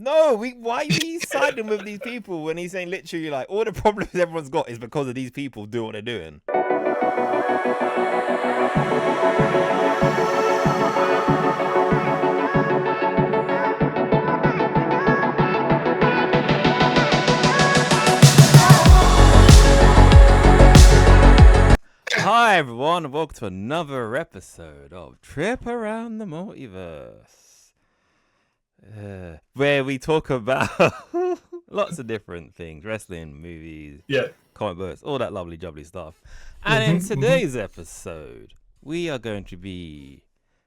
No, why are you siding with these people when he's saying literally like all the problems everyone's got is because of these people doing what they're doing? Hi everyone, and welcome to another episode of Trip Around the Multiverse, where we talk about lots of different things: wrestling, movies, comic books, all that lovely jubbly stuff. And in today's episode, we are going to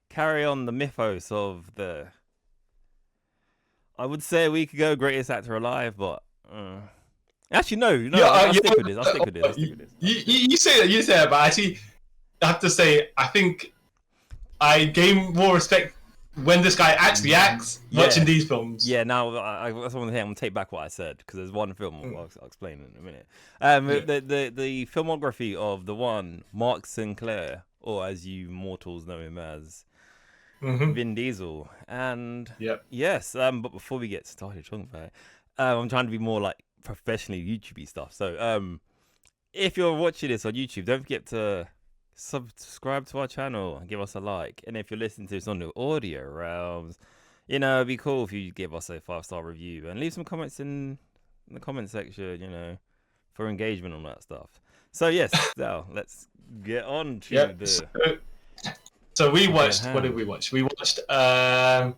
carry on the mythos of the, I would say a week ago, greatest actor alive, but actually no, I'll stick with this. You say that, but actually, I have to say, I think I gain more respect when this guy actually acts watching these films. Yeah, now that's one thing I'm gonna take back what I said, because there's one film I'll explain in a minute. The filmography of the one Mark Sinclair, or as you mortals know him as, Vin Diesel, and yes. But before we get started talking about it, I'm trying to be more like professionally YouTubey stuff. So if you're watching this on YouTube, don't forget to subscribe to our channel and give us a like. And if you're listening to this on the audio realms, it'd be cool if you give us a 5-star review and leave some comments in the comment section, for engagement on that stuff. So yes, now let's get on to the. So we watched. What did we watch? We watched A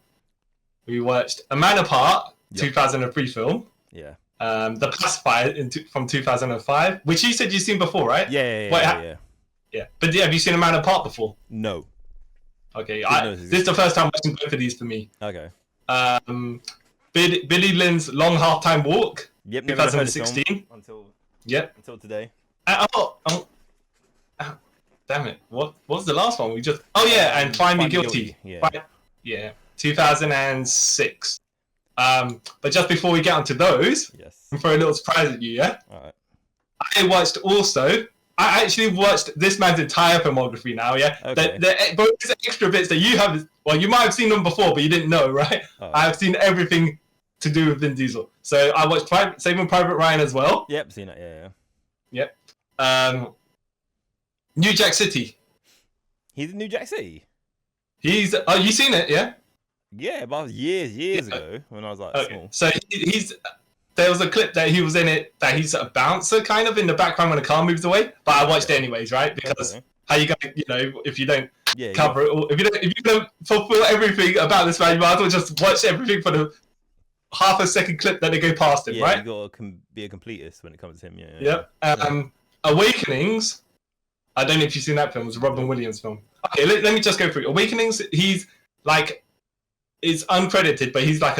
Man Apart, 2003 film. Yeah. The Pacifier from 2005, which you said you've seen before, right? Yeah. But have you seen A Man Apart before? No. Okay, this is the first time watching both of these for me. Okay. Billy Lynn's Long Half-Time Walk, 2016. Until today. Damn it! What was the last one we just? Oh yeah, and Find Me Guilty. Yeah, 2006. But just before we get onto those, I'm throwing a little surprise at you, yeah? Alright. I actually watched this man's entire filmography now, yeah? Okay. Both the extra bits that you have, well, you might have seen them before, but you didn't know, right? Oh. I've seen everything to do with Vin Diesel. So I watched Saving Private Ryan as well. Yep, seen it, yeah. Yep. New Jack City. He's in New Jack City? You seen it, yeah? Yeah, about years ago when I was like small. So there was a clip that he was in it that he's a bouncer kind of in the background when the car moves away. But I watched it anyways, right? Because how you going, if you don't cover it all, if you don't fulfill everything about this man, you might as well just watch everything for the half a second clip that they go past him, right? You gotta be a completist when it comes to him. Awakenings. I don't know if you've seen that film. It was a Robin Williams film. Okay, let me just go through Awakenings. He's like. It's uncredited, but he's like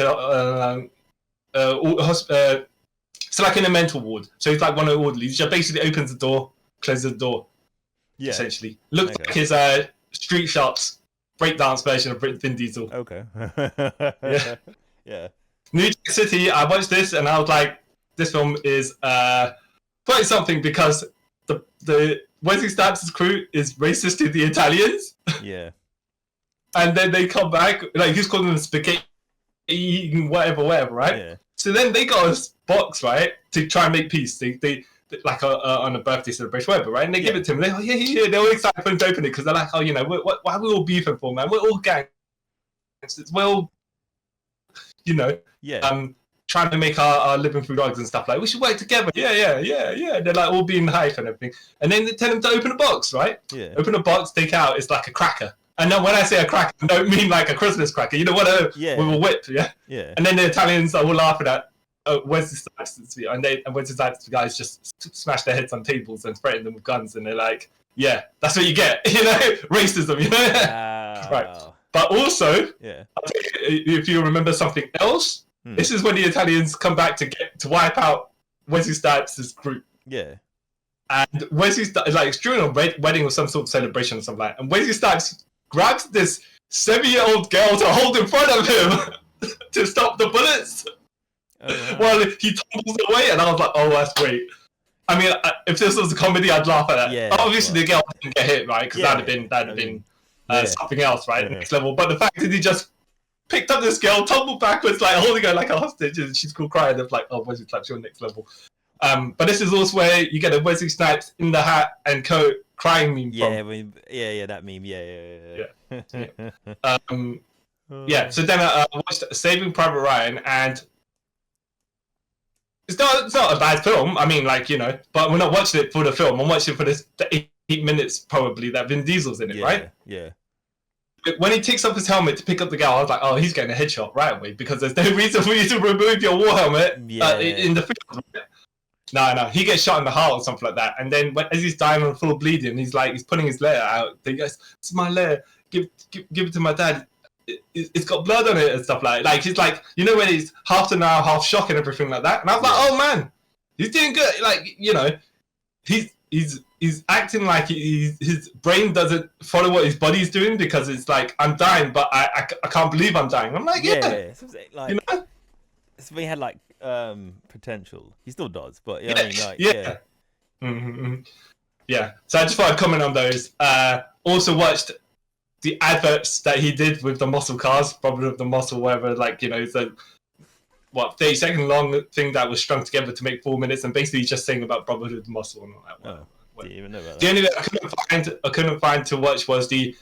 it's like in a mental ward. So he's like one of the orderlies. He just basically opens the door, closes the door. Yeah. Essentially. Looks like his Street Sharps breakdance version of Vin Diesel. Okay. Yeah. New Jack City, I watched this and I was like, this film is quite something because the Wesley Snipes' crew is racist to the Italians. Yeah. And then they come back, like he's calling them spaghetti eating whatever, right? Yeah. So then they got a box, right, to try and make peace. They like on a birthday celebration, whatever, right? And they give it to him. They're like, yeah. They're all excited for him to open it because they're like, why are we all beefing for, man? We're all gangsters. We're all, trying to make our living through drugs and stuff. Like, we should work together. Yeah. They're like all being hype and everything. And then they tell him to open a box, right? Yeah. Open a box, take out. It's like a cracker. And then when I say a cracker, I don't mean like a Christmas cracker. You know what? With a whip, yeah? Yeah. And then the Italians are all laughing at Wesley Snipes. And Wesley Snipes guys just smash their heads on tables and threaten them with guns. And they're like, yeah, that's what you get. Racism, Wow. Right. But also, if you remember something else, this is when the Italians come back to wipe out Wesley Snipes' group. Yeah. And Wesley Snipes, like, it's during a wedding or some sort of celebration or something like that. And Wesley Snipes grabs this 7-year-old girl to hold in front of him to stop the bullets while he tumbles away. And I was like, oh, that's great. I mean, if this was a comedy, I'd laugh at that. Yeah, obviously, the girl didn't get hit, right? Because that'd have been something else, right? Next level. But the fact that he just picked up this girl, tumbled backwards, like holding her like a hostage, and she's cool crying. They're like, "Oh, Wesley Snipes, you're next level." But this is also where you get a Wesley Snipes in the hat and coat crying meme from. That meme. Yeah. So then I watched Saving Private Ryan, and it's not a bad film. I mean, like, you know, but we're not watching it for the film. I'm watching it for the 8 minutes probably that Vin Diesel's in it, right? Yeah. When he takes off his helmet to pick up the girl, I was like, oh, he's getting a headshot right away because there's no reason for you to remove your war helmet in the film. No, he gets shot in the heart or something like that. And then as he's dying and full of bleeding, he's putting his letter out. He goes, "It's my letter. Give it to my dad. It's got blood on it," and stuff like that. Like, he's like, you know, when he's half denial, half shock and everything like that. And I was like, oh man, he's doing good. Like, you know, he's acting like his brain doesn't follow what his body's doing because it's like, I'm dying, but I can't believe I'm dying. I'm like, yeah. Like, you know? So he had like potential. He still does, but I mean, like, yeah. So I just thought I'd comment on those. Also watched the adverts that he did with the muscle cars, Brotherhood of the Muscle, whatever. Like, you know, it's a 30-second long thing that was strung together to make 4 minutes, and basically just saying about Brotherhood of the Muscle and all that. Didn't even know about the only thing I couldn't find to watch was the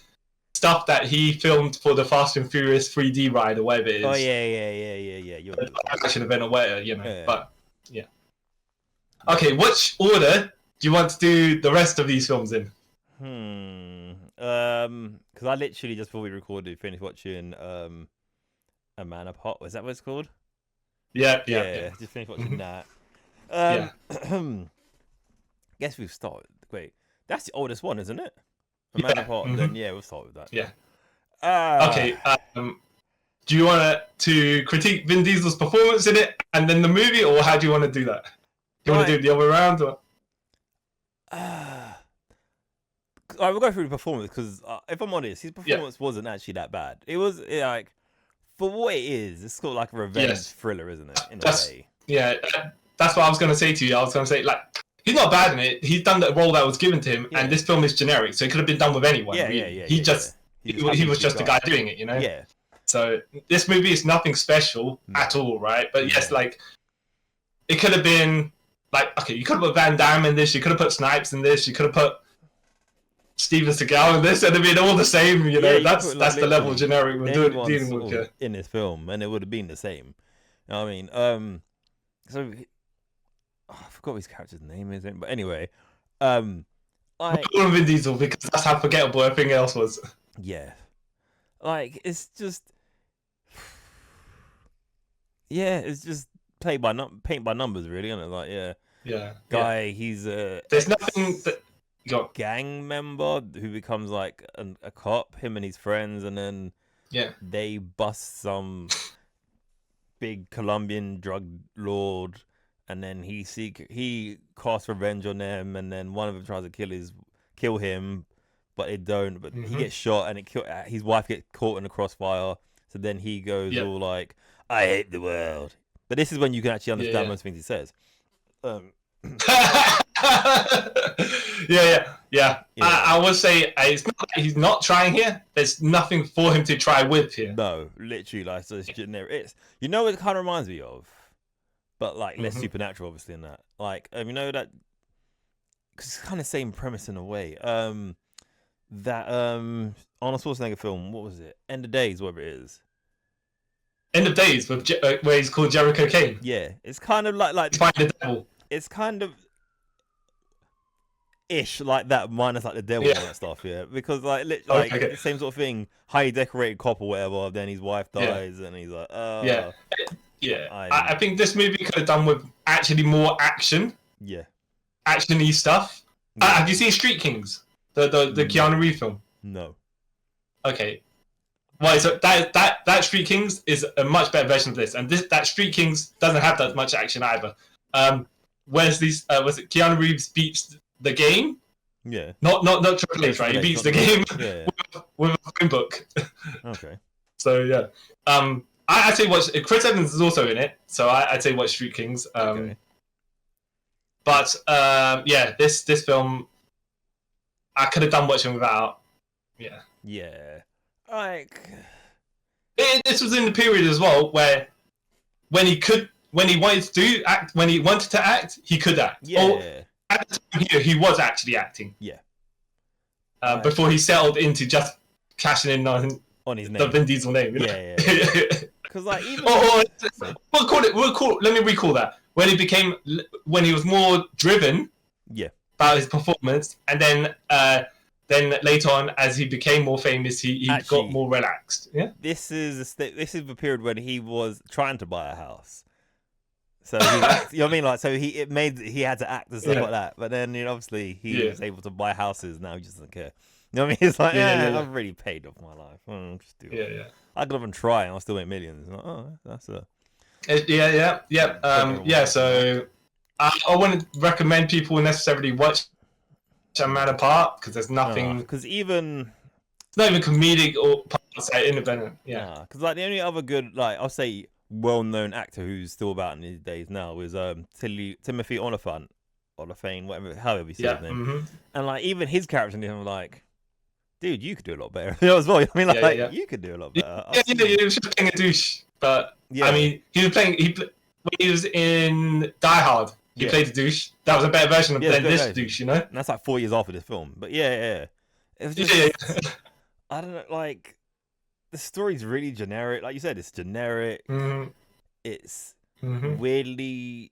stuff that he filmed for the Fast and Furious 3D ride or whatever it is. Oh yeah. You're action event or whatever, you know. But yeah. Okay, which order do you want to do the rest of these films in? Because I literally just before we recorded finished watching A Man Apart. Was that what it's called? Yeah. Just finished watching that. Guess we've started. Wait, that's the oldest one, isn't it? A Man Apart. Then we'll start with that. Yeah. Okay. Do you want to critique Vin Diesel's performance in it and then the movie, or how do you want to do that? Do you want to do it the other way around, or? We'll go through the performance because if I'm honest, his performance wasn't actually that bad. It was like, for what it is, it's sort of like a revenge thriller, isn't it? In a way. Yeah, that's what I was going to say to you. I was going to say, like, he's not bad in it. He's done the role that was given to him, and this film is generic, so it could have been done with anyone. He was just the guy doing it, you know. Yeah. So this movie is nothing special at all, right? But yes, like, it could have been like, okay, you could have put Van Damme in this, you could have put Snipes in this, you could have put Steven Seagal in this, and it'd been all the same, you know. That's the level of generic we're dealing with here in this film, and it would have been the same. You know what I mean, so I forgot what his character's name is, but anyway, I call him Vin Diesel because that's how forgettable everything else was. Yeah, like, it's just, it's just paint by numbers, really, isn't it? Like, guy, he's there's nothing that. Gang member who becomes like a cop, him and his friends, and then they bust some big Colombian drug lord, and then he casts revenge on them, and then one of them tries to kill him, but they don't. But he gets shot, and his wife gets caught in a crossfire. So then he goes all like, "I hate the world." But this is when you can actually understand most things he says. Yeah. I would say it's not that he's not trying here. There's nothing for him to try with here. No, literally, like, so it's generic. It's, you know what it kind of reminds me of, but like less supernatural, obviously, in that. Like, you know that, because it's kind of same premise in a way. That Arnold Schwarzenegger film, what was it? End of Days, whatever it is. End of Days, with where he's called Jericho Kane. Yeah, it's kind of like Find the Devil. It's kind of ish like that, minus like the devil and that stuff, because like the same sort of thing, highly decorated cop or whatever, then his wife dies and he's like, I think this movie could have done with actually more action, action-y stuff. Have you seen Street Kings, the Keanu Reeves film? No. Okay, well, so that Street Kings is a much better version of this, and that Street Kings doesn't have that much action either. Was it Keanu Reeves beats the game? Yeah. Not Triple H, right? He beats the game with a phone book. Okay. So I'd say watch. Chris Evans is also in it, so I'd say watch Street Kings. Okay. But this film I could have done watching without. Yeah. Yeah. Like, This was in the period as well where when he wanted to act, he could act. Yeah. Or at the time here, he was actually acting. Yeah. Before he settled into just cashing in on his name, the Vin Diesel name. You know? Yeah. Because like even let me recall that when he was more driven. Yeah. About his performance, and then later on, as he became more famous, he actually got more relaxed. Yeah. This is the period when he was trying to buy a house. So he was, you know what I mean? Like, so he had to act and stuff like that. But then, obviously, he was able to buy houses. Now he just doesn't care. You know what I mean? It's like, I've really paid off my life. Just do it. I could even try, and I'll still make millions. Like, that's a. So I wouldn't recommend people necessarily watch A Man Apart because there's nothing. Because it's not even comedic or independent. Yeah. Because like the only other good, like I'll say, well-known actor who's still about in these days now is Timothy Olyphant, however you say his name. Mm-hmm. And like even his character in him, like, dude, you could do a lot better. As well. I mean, like, you could do a lot better. He was just playing a douche, but I mean, when he was in Die Hard. He played a douche. That was a better version of this douche, you know. And that's like 4 years after this film, but it was just I don't know, like. The story's really generic. Like you said, it's generic. Mm-hmm. It's weirdly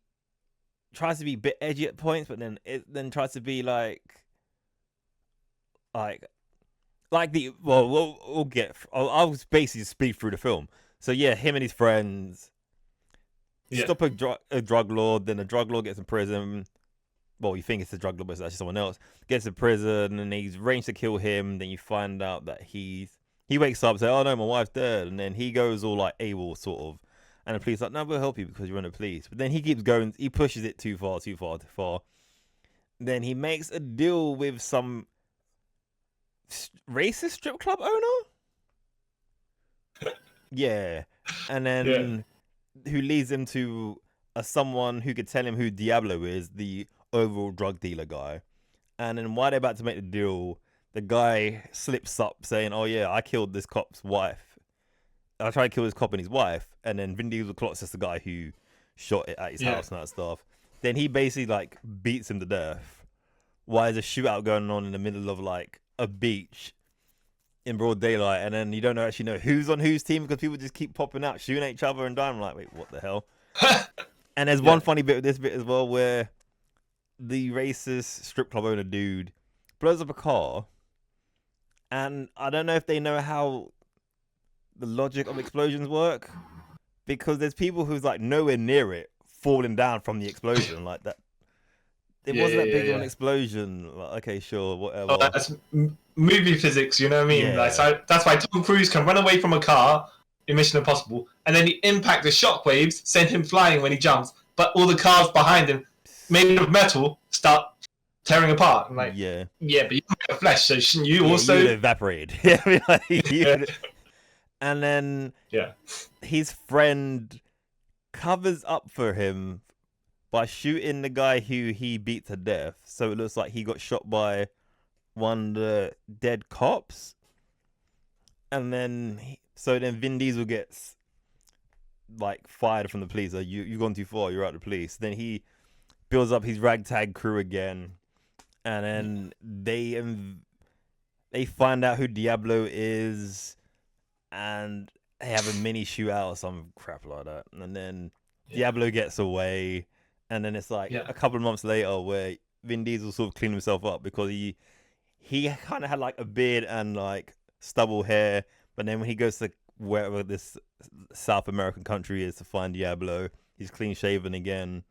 tries to be a bit edgy at points, but then it tries to be like we'll get. I'll basically speak through the film. So him and his friends stop a drug lord. Then the drug lord gets in prison. Well, you think it's the drug lord, but it's actually someone else. Gets in prison, and he's arranged to kill him. Then you find out that he wakes up and says, "Oh no, my wife's dead," and then he goes all like AWOL sort of, and the police are like, "No, we'll help you because you're in the police." But then he keeps going, he pushes it too far. Then he makes a deal with some racist strip club owner. And then who leads him to someone who could tell him who Diablo is, the overall drug dealer guy. And then while they're about to make the deal, the guy slips up saying, "Oh yeah, I killed this cop's wife. I tried to kill this cop and his wife." And then Vin Diesel clocks as the guy who shot it at his house and that stuff. Then he basically like beats him to death. While there's a shootout going on in the middle of like a beach in broad daylight, and then you don't actually know who's on whose team because people just keep popping out, shooting at each other and dying. I'm like, wait, what the hell? And there's one funny bit with this bit as well where the racist strip club owner dude blows up a car. And I don't know if they know how the logic of explosions work, because there's people who's like nowhere near it falling down from the explosion like that. It wasn't that big of an explosion. Like, okay, sure, whatever. Oh, that's movie physics, you know what I mean? Like, so that's why Tom Cruise can run away from a car in Mission Impossible, and then the impact, the shockwaves, send him flying when he jumps, but all the cars behind him, made of metal, start tearing apart. I'm like, but you're made of flesh, so shouldn't you also evaporate? And then his friend covers up for him by shooting the guy who he beat to death, so it looks like he got shot by one of the dead cops. And then Vin Diesel gets like fired from the police. Like, you've gone too far, you're out of the police. Then he builds up his ragtag crew again, and then they find out who Diablo is, and they have a mini shootout or some crap like that. And then Diablo gets away, and then it's like a couple of months later where Vin Diesel sort of cleaned himself up because he kind of had like a beard and like stubble hair, but then when he goes to wherever this South American country is to find Diablo, he's clean shaven again,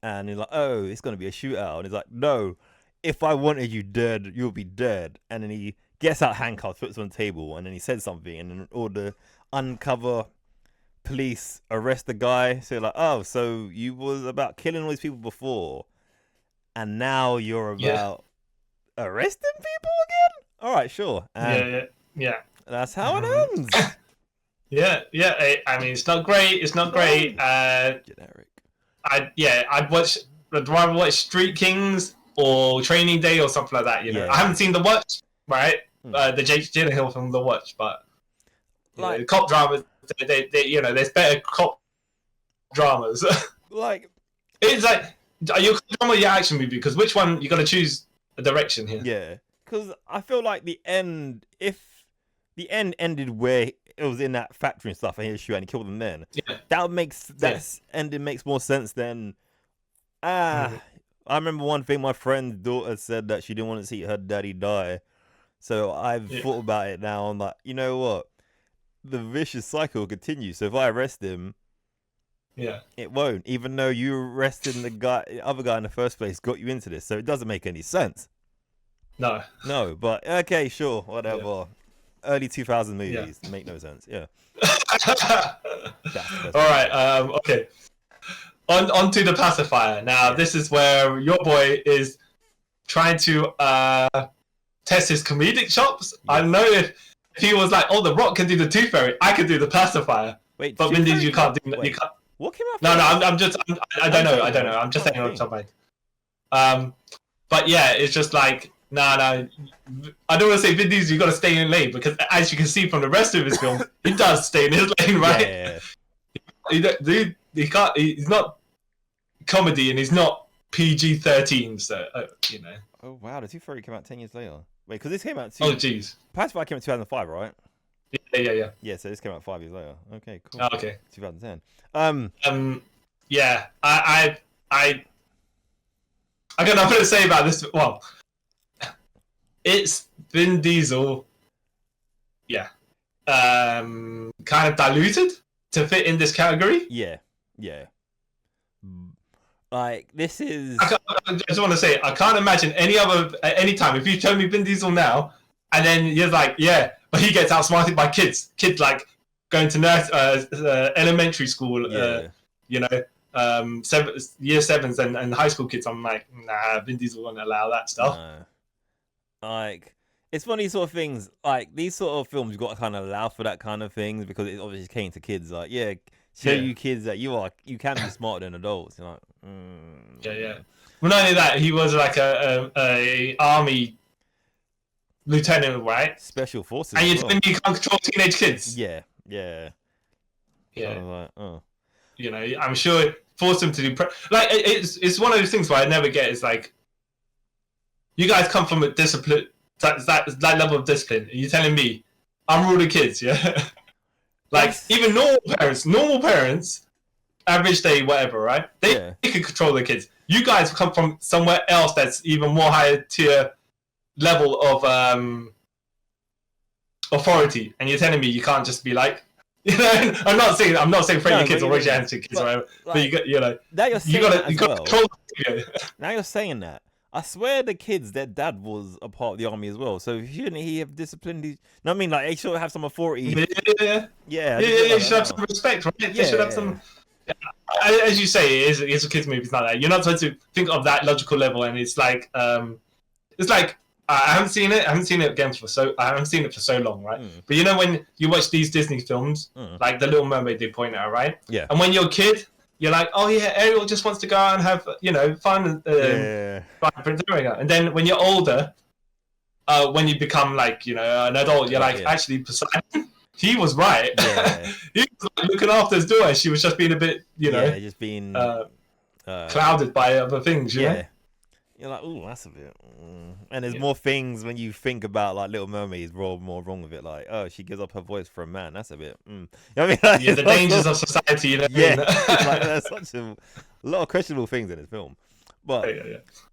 and he's like, "Oh, it's gonna be a shootout," and he's like, "No, if I wanted you dead, you'll be dead." And then he gets out handcuffs, puts them on the table, and then he says something, and then all the uncover police arrest the guy. So like, "Oh, so you was about killing all these people before, and now you're about arresting people again?" All right, sure. And that's how it ends. I mean, it's not great. Generic. I'd rather watch Street Kings or Training Day or something like that. You know, I haven't seen The Watch, right? The Jake Gyllenhaal film, The Watch, but like cop dramas. you know, there's better cop dramas. Like, it's like, are you a drama or your action movie? Because which one you got to choose a direction here? Yeah, because I feel like if the end ended where it was in that factory and stuff, and he was shooting and he killed them then, that ending makes more sense than I remember one thing, my friend's daughter said that she didn't want to see her daddy die. So I've thought about it now. I'm like, you know what? The vicious cycle continues. So if I arrest him, it won't. Even though you arresting the other guy in the first place got you into this. So it doesn't make any sense. No, but okay, sure, whatever. Yeah. Early 2000 movies make no sense. Yeah. All right. Okay. On to the Pacifier. Now, this is where your boy is trying to test his comedic chops. I don't know if he was like, "Oh, The Rock can do the Tooth Fairy. I can do the Pacifier." Wait, but Vin Diesel, you can't do that. You can't. What came out? No, I don't know. I'm just saying on top of it. But yeah, it's just like, no. I don't want to say Vin Diesel, you got to stay in lane, because as you can see from the rest of his film, he does stay in his lane, right? Yeah. He can't. He's not comedy, and he's not PG-13, so you know. Oh wow, the Tooth Fairy came out 10 years later. Wait, because this came out. Oh jeez. Pacifier came out 2005, right? Yeah. Yeah, so this came out 5 years later. Okay, cool. Oh, okay. 2010. Yeah, I got nothing to say about this. Well, it's Vin Diesel. Yeah. Kind of diluted to fit in this category. Yeah. Like, this is... I just want to say, I can't imagine any time, if you tell me Vin Diesel now, and then you're like, yeah, but he gets outsmarted by kids like going to elementary school, you know, year sevens and high school kids. I'm like, nah, Vin Diesel won't allow that stuff. Like, it's one of these sort of things, like, these sort of films, you've got to kind of allow for that kind of things, because it obviously came to kids. Like, show you kids that you can be smarter than adults. You're like, Yeah. Well, not only that, he was like a army lieutenant, right? Special forces. And you can't control teenage kids. Yeah. So I was like, you know, I'm sure it forced them to do like it's one of those things where I never get. It's like, you guys come from a discipline, that level of discipline. Are you telling me I'm ruling kids? Yeah. Like, even normal parents, average day, whatever, right? They can control their kids. You guys come from somewhere else that's even more higher tier level of authority, and you're telling me you can't just be like, you know, I'm not saying friend your kids or raise your hands to your kids, or whatever. Like, but you got, you know, now you got to control. Now you're saying that. I swear the kids, their dad was a part of the army as well. So shouldn't he have disciplined these? No, I mean, like, they should have some authority. Yeah. They should have some respect, right? They should have some. As you say, it's a kids' movie. It's not that. You're not supposed to think of that logical level, and it's like I haven't seen it. I haven't seen it for so long, right? But you know, when you watch these Disney films, like The Little Mermaid, they point out, right? Yeah. And when you're a kid, you're like, oh yeah, Ariel just wants to go out and have, you know, fun. And then when you're older, when you become like, you know, an adult, you're like, actually, Poseidon, he was right. Yeah. He was like, looking after his daughter. She was just being a bit, you know, just being clouded by other things. You know? You're like, oh, that's a bit. And there's more things when you think about, like, Little Mermaid, more wrong with it. Like, oh, she gives up her voice for a man. That's a bit. You know what I mean? Like, the dangers of society. You know? Yeah, like, there's such a lot of questionable things in this film. But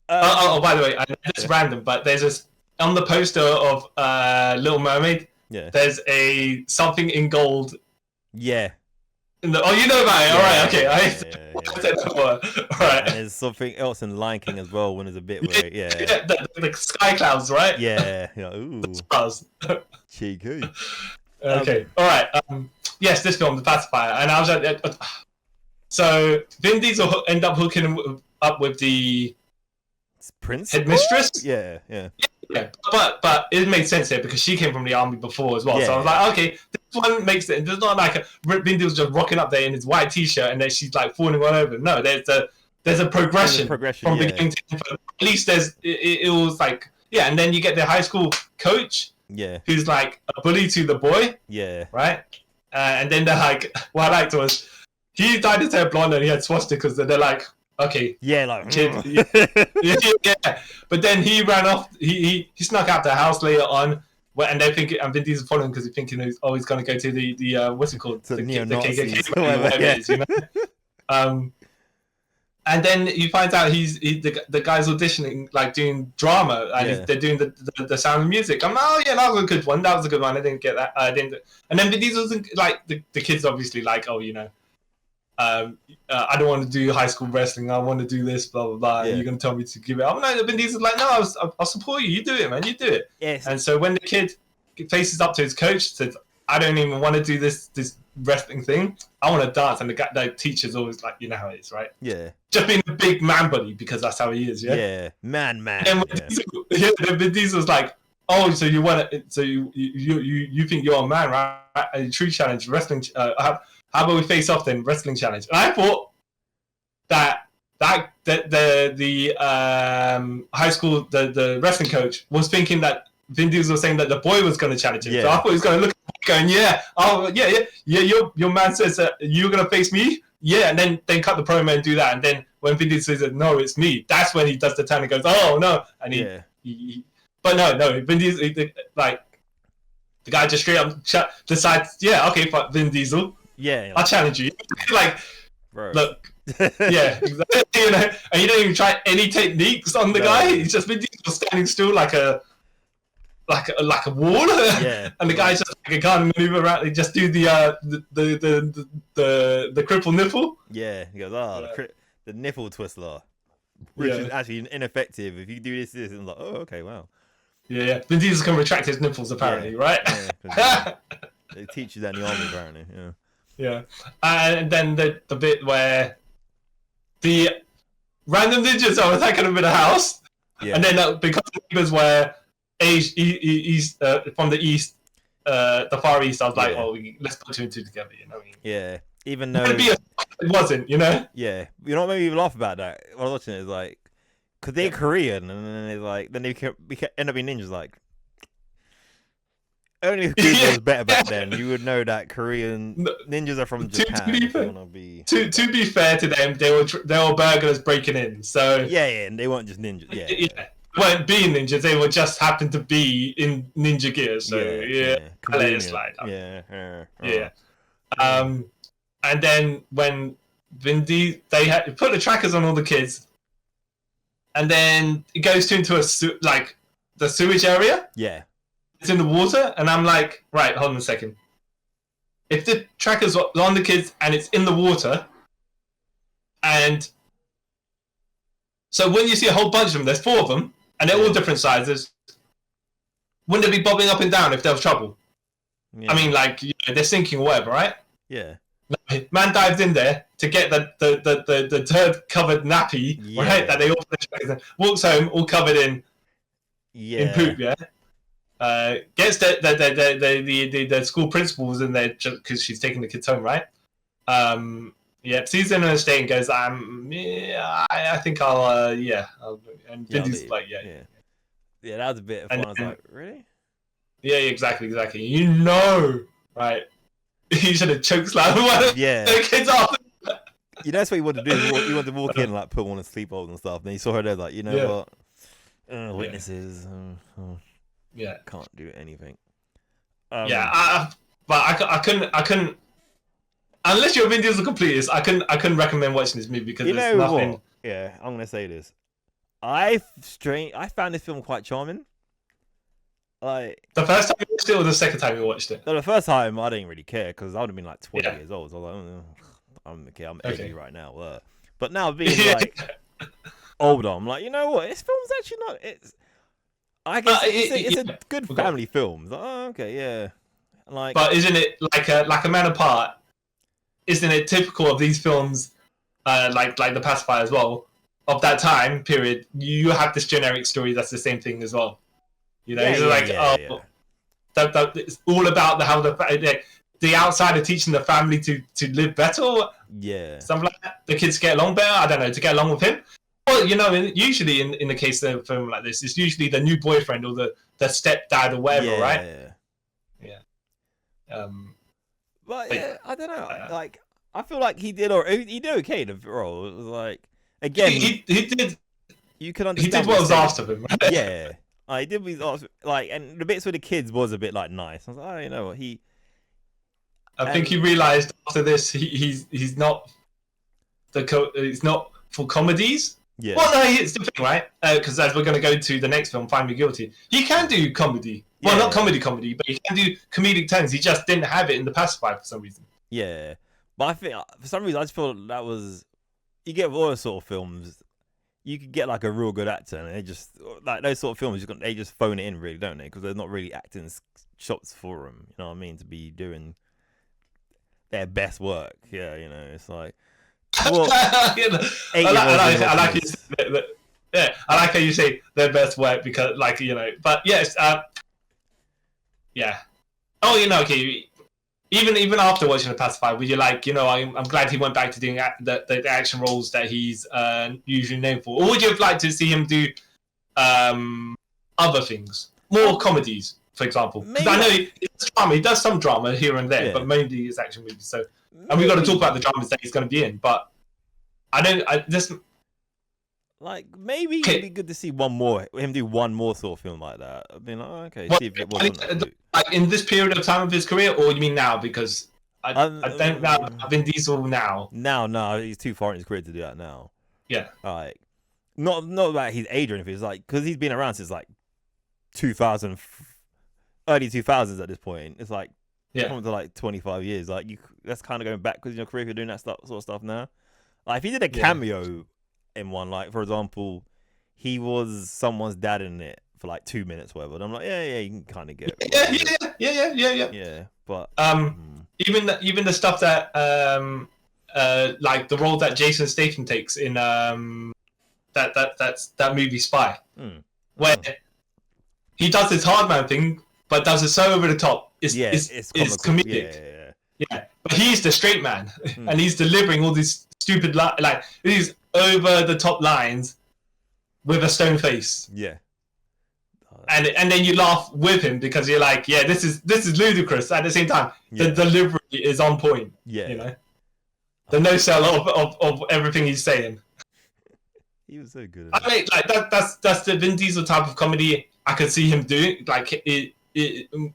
by the way, it's random, but there's this on the poster of Little Mermaid. Yeah. There's a something in gold. Yeah. You know about it. All right. Okay. All right. And there's something else in Lion King as well when there's a bit where the sky clouds, right? Yeah. Ooh. The stars. Cheeky. Okay. All right. Yes, this film, The Pacifier, and I was like, so Vin Diesel end up hooking up with the headmistress. Yeah. But it made sense here because she came from the army before as well. So I was like, okay, this one makes it. There's not like Vin Diesel just rocking up there in his white t-shirt and then she's like falling all over. No, there's a progression from beginning to end. At least it was like, and then you get the high school coach, who's like a bully to the boy, yeah, right. And then they're like, what I liked was he dyed his hair blonde and he had swastikas, and they're like, okay, yeah, like kid, yeah. But then he ran off. He snuck out the house later on, and they think, and Vin Diesel following because he's thinking he's going to go to the what's it called, the KKK, whatever it is, you know. And then he finds out the guy's auditioning, like doing drama, and they're doing the Sound of Music. I'm like, oh yeah, that was a good one. That was a good one. I didn't get that. I didn't. And then Vin Diesel's like the kids obviously like, oh, you know, I don't want to do high school wrestling. I want to do this, blah blah blah. Yeah. You're gonna tell me to give it up? No, Vin Diesel's like, no, I'll support you. You do it, man. You do it. Yes. And so when the kid faces up to his coach, says, I don't even want to do this wrestling thing. I want to dance. And the teacher's always like, you know how it is, right? Yeah. Just being a big man buddy because that's how he is, yeah? Yeah. Man. And Vin Diesel's like, oh, so you want to, so you think you're a man, right? A true challenge, wrestling. How about we face off then, wrestling challenge? And I thought that the high school, the wrestling coach was thinking that Vin Diesel was saying that the boy was going to challenge him. Yeah. So I thought he was going to look at him going, yeah, oh, yeah, your man says that you're going to face me? Yeah, and then cut the promo and do that. And then when Vin Diesel says, no, it's me, that's when he does the turn and goes, oh, no. And he but no, Vin Diesel, like, the guy just straight up decides, yeah, okay, fuck Vin Diesel. Yeah. I'll challenge you. Like, bro. Look. Yeah, exactly. You know, and you don't even try any techniques on the guy. He's just Vin Diesel standing still like a wall, yeah. And the guy's just like, can't maneuver around. They just do the cripple nipple. Yeah, he goes, the nipple twistler, which is actually ineffective. If you do this, and I'm like, oh, okay, wow. Yeah. Vin Diesel can retract his nipples apparently, right? Yeah, they teach you that in the army apparently. Yeah. Yeah, and then the bit where the random ninjas are attacking him in a house, and then because the neighbors were east from the east, the far east, I was like, let's put two and two together, you know what I mean? Yeah, even though it wasn't, you know? Yeah, you know what made me laugh about that? While I was watching it, is like, because they're Korean, and then they're like, then they end up being ninjas, like. Only if Google was better back then, you would know that Korean ninjas are from Japan. To be fair to them, they were burglars breaking in. So yeah, and they weren't just ninjas. Yeah, they weren't being ninjas. They would just happen to be in ninja gear. So I let it slide. Yeah. And then when Vin Diesel, they had put the trackers on all the kids, and then it goes into the sewage area. Yeah. It's in the water, and I'm like, right, hold on a second. If the tracker's on the kids and it's in the water, and so when you see a whole bunch of them, there's 4 of them, and they're all different sizes, wouldn't they be bobbing up and down if there was trouble? Yeah. I mean, like, they're sinking or whatever, right? Yeah. Man dives in there to get the turd-covered nappy, right? That they all put the trackers in, walks home all covered in poop, yeah? Gets the school principals in there because she's taking the kids home, right? Sees them in a state and goes, I think I'll. And Vin Diesel's like, yeah, that was a bit of fun. I was like, really? Yeah, exactly. You know, right? He should have chokeslammed one of the kids off. You know, that's what he wanted to do. He wanted to walk in and like put on a sleepover and stuff. And he saw her there, like, you know what? Witnesses. Can't do anything. But I couldn't. Unless you're a Vin Diesel completist, I couldn't recommend watching this movie because there's nothing. What? Yeah, I'm gonna say this. I found this film quite charming. Like the first time you watched it, or the second time you watched it? No, the first time I didn't really care because I would have been like 20 years old. So I was like, I'm 80 right now. But now being like older, I'm like, you know what? This film's actually not. I guess it's a good family film. Like, okay, yeah. Like, but isn't it like a Man Apart? Isn't it typical of these films, like the Pacifier as well, of that time period? You have this generic story that's the same thing as well. You know, it's all about how the outsider teaching the family to live better. Something like that. The kids get along better. I don't know, to get along with him. Well, you know, usually in the case of a film like this, it's usually the new boyfriend or the stepdad or whatever, right? Yeah. But yeah, I don't know. Like, I feel like he did okay in the role. It was like, again, he did. You could understand. He did what was asked of him. Right? Yeah, I did what was asked. Like, and the bits with the kids was a bit like nice. I was like, oh, you know what, I think he realized after this he's not he's not for comedies. Yeah. Well, no, it's the thing, right? Because as we're going to go to the next film, Find Me Guilty, he can do comedy. Well, not comedy, but he can do comedic turns. He just didn't have it in the Pacifier for some reason. Yeah, but I think for some reason I just feel that was, you get with all those sort of films, you could get like a real good actor, and they just, like those sort of films, they just phone it in, really, don't they? Because they're not really acting shots for them. You know what I mean? To be doing their best work. Yeah, you know, it's like. Well, I like it. Yeah, I like how you say their best work because, like, you know, but yes, yeah. Oh, you know, okay. Even after watching The Pacifier, were you like, you know, I'm glad he went back to doing the action roles that he's usually known for, or would you have liked to see him do other things, more comedies, for examul? Because I know he does some drama here and there, but mainly his action movies. So. And we've got to talk about the dramas that he's going to be in, but like, maybe it'd be good to see him do one more sort of film like that. I mean, like, okay, see if it wasn't like in this period of time of his career, or you mean now? Because I don't know Vin Diesel now. No, he's too far in his career to do that now. Yeah, like not about his age or anything. It's like because he's been around since like 2000, early 2000s at this point. It's like. Coming to like 25 years, like that's kind of going backwards in your career if you're doing that sort of stuff now. Like if he did a cameo in one, like for example, he was someone's dad in it for like 2 minutes, whatever. And I'm like, yeah, you can kind of get it. Yeah. But even the stuff that like the role that Jason Statham takes in that movie Spy, where he does this hard man thing, but does it so over the top. It's comedic. Yeah. But he's the straight man, and he's delivering all these stupid like these over the top lines with a stone face. Yeah. And then you laugh with him because you're like, yeah, this is ludicrous. At the same time, the delivery is on point. Yeah. You know, the no sell of everything he's saying. He was so good. I mean, like that's the Vin Diesel type of comedy I could see him doing. Like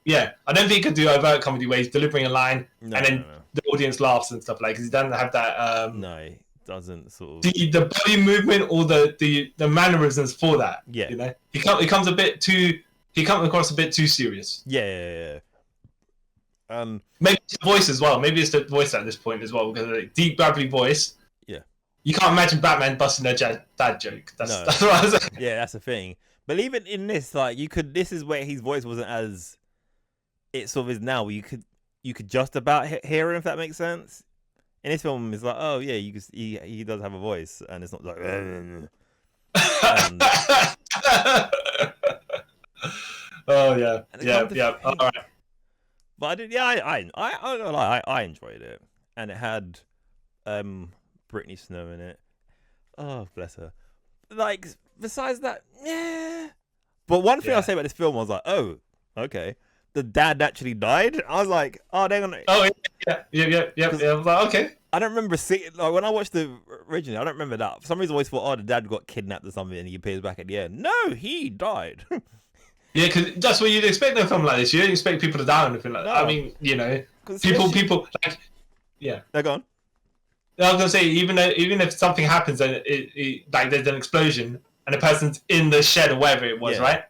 yeah, I don't think he could do overt comedy where he's delivering a line and then the audience laughs and stuff like. Because he doesn't have that. No, he doesn't sort of the body movement or the mannerisms for that. Yeah, you know, he comes across a bit too serious. Yeah. Maybe it's the voice as well. Maybe it's the voice at this point as well because of the deep gravelly voice. Yeah, you can't imagine Batman busting a dad joke. That's what I was saying. Yeah, that's the thing. But even in this, like this is where his voice wasn't as it sort of is now. Where you could just about hear him, if that makes sense. In this film, it's like, oh yeah, he does have a voice, and it's not like. Oh yeah. All right. But I did, yeah. I enjoyed it, and it had Brittany Snow in it. Oh, bless her. Like. Besides that, yeah. But one thing I'll say about this film was like, oh, okay. The dad actually died. I was like, oh, they're gonna. Oh, yeah. I was like, okay. I don't remember seeing, like, when I watched the original, I don't remember that. For some reason, I always thought, oh, the dad got kidnapped or something and he appears back at the end. No, he died. Yeah, because that's what you'd expect in a film like this. You don't expect people to die or anything like that. I mean, you know, people, like, yeah. They're gone. I was going to say, even if something happens and it like there's an explosion, and the person's in the shed or wherever it was, right?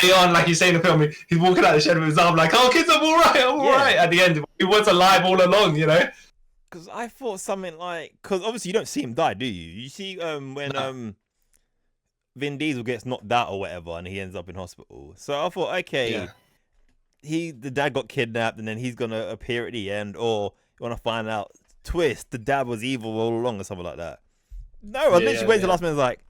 Later on, like you say in the film, he's walking out of the shed with his arm like, oh, kids, I'm all right. At the end, he was alive all along, you know? Because I thought something like... Because obviously you don't see him die, do you? You see when Vin Diesel gets knocked out or whatever and he ends up in hospital. So I thought, okay, the dad got kidnapped and then he's going to appear at the end, or you want to find out, twist, the dad was evil all along or something like that. No, I literally went to the last minute, like,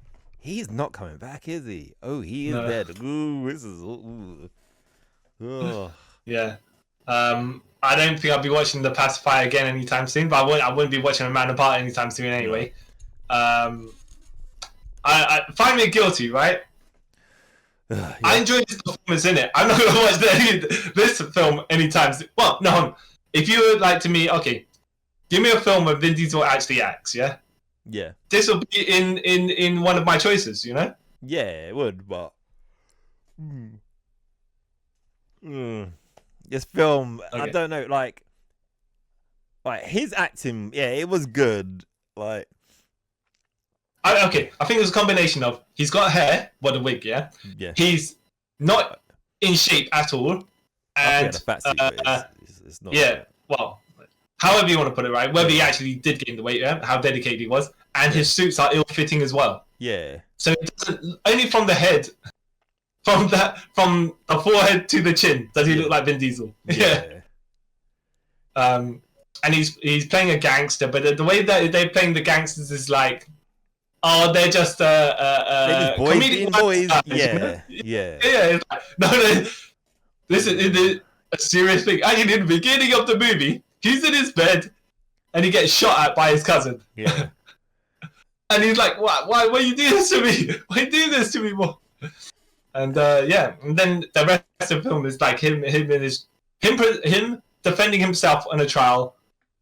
he's not coming back, is he? Oh, he is dead. Ooh, this is... Ooh. Yeah. I don't think I'll be watching The Pacifier again anytime soon, but I wouldn't be watching A Man Apart anytime soon anyway. I find me guilty, right? I enjoyed his performance in it. I'm not going to watch this film anytime soon. Well, no, if you were like to me, okay, give me a film where Vin Diesel actually acts, yeah? Yeah. This will be in one of my choices, you know? Yeah, it would, but this film, Okay. I don't know, like his acting, yeah, it was good. Like, I think it's a combination of he's got hair, what a wig, yeah. Yeah. He's not in shape at all, and fat suit, but it's not. Yeah, well, however you want to put it, right? Whether he actually did gain the weight, yeah, how dedicated he was, and his suits are ill-fitting as well. Yeah. So it doesn't, only from the head, from the forehead to the chin, does he look like Vin Diesel? Yeah. And he's playing a gangster, but the way that they're playing the gangsters is like, oh, they're just they're just boys being boys. Guys, Yeah, you know? yeah. It's like, no, this is a serious thing. And in the beginning of the movie, he's in his bed, and he gets shot at by his cousin. Yeah. And he's like, why you do this to me? Why do this to me more? And yeah, and then the rest of the film is like him defending himself on a trial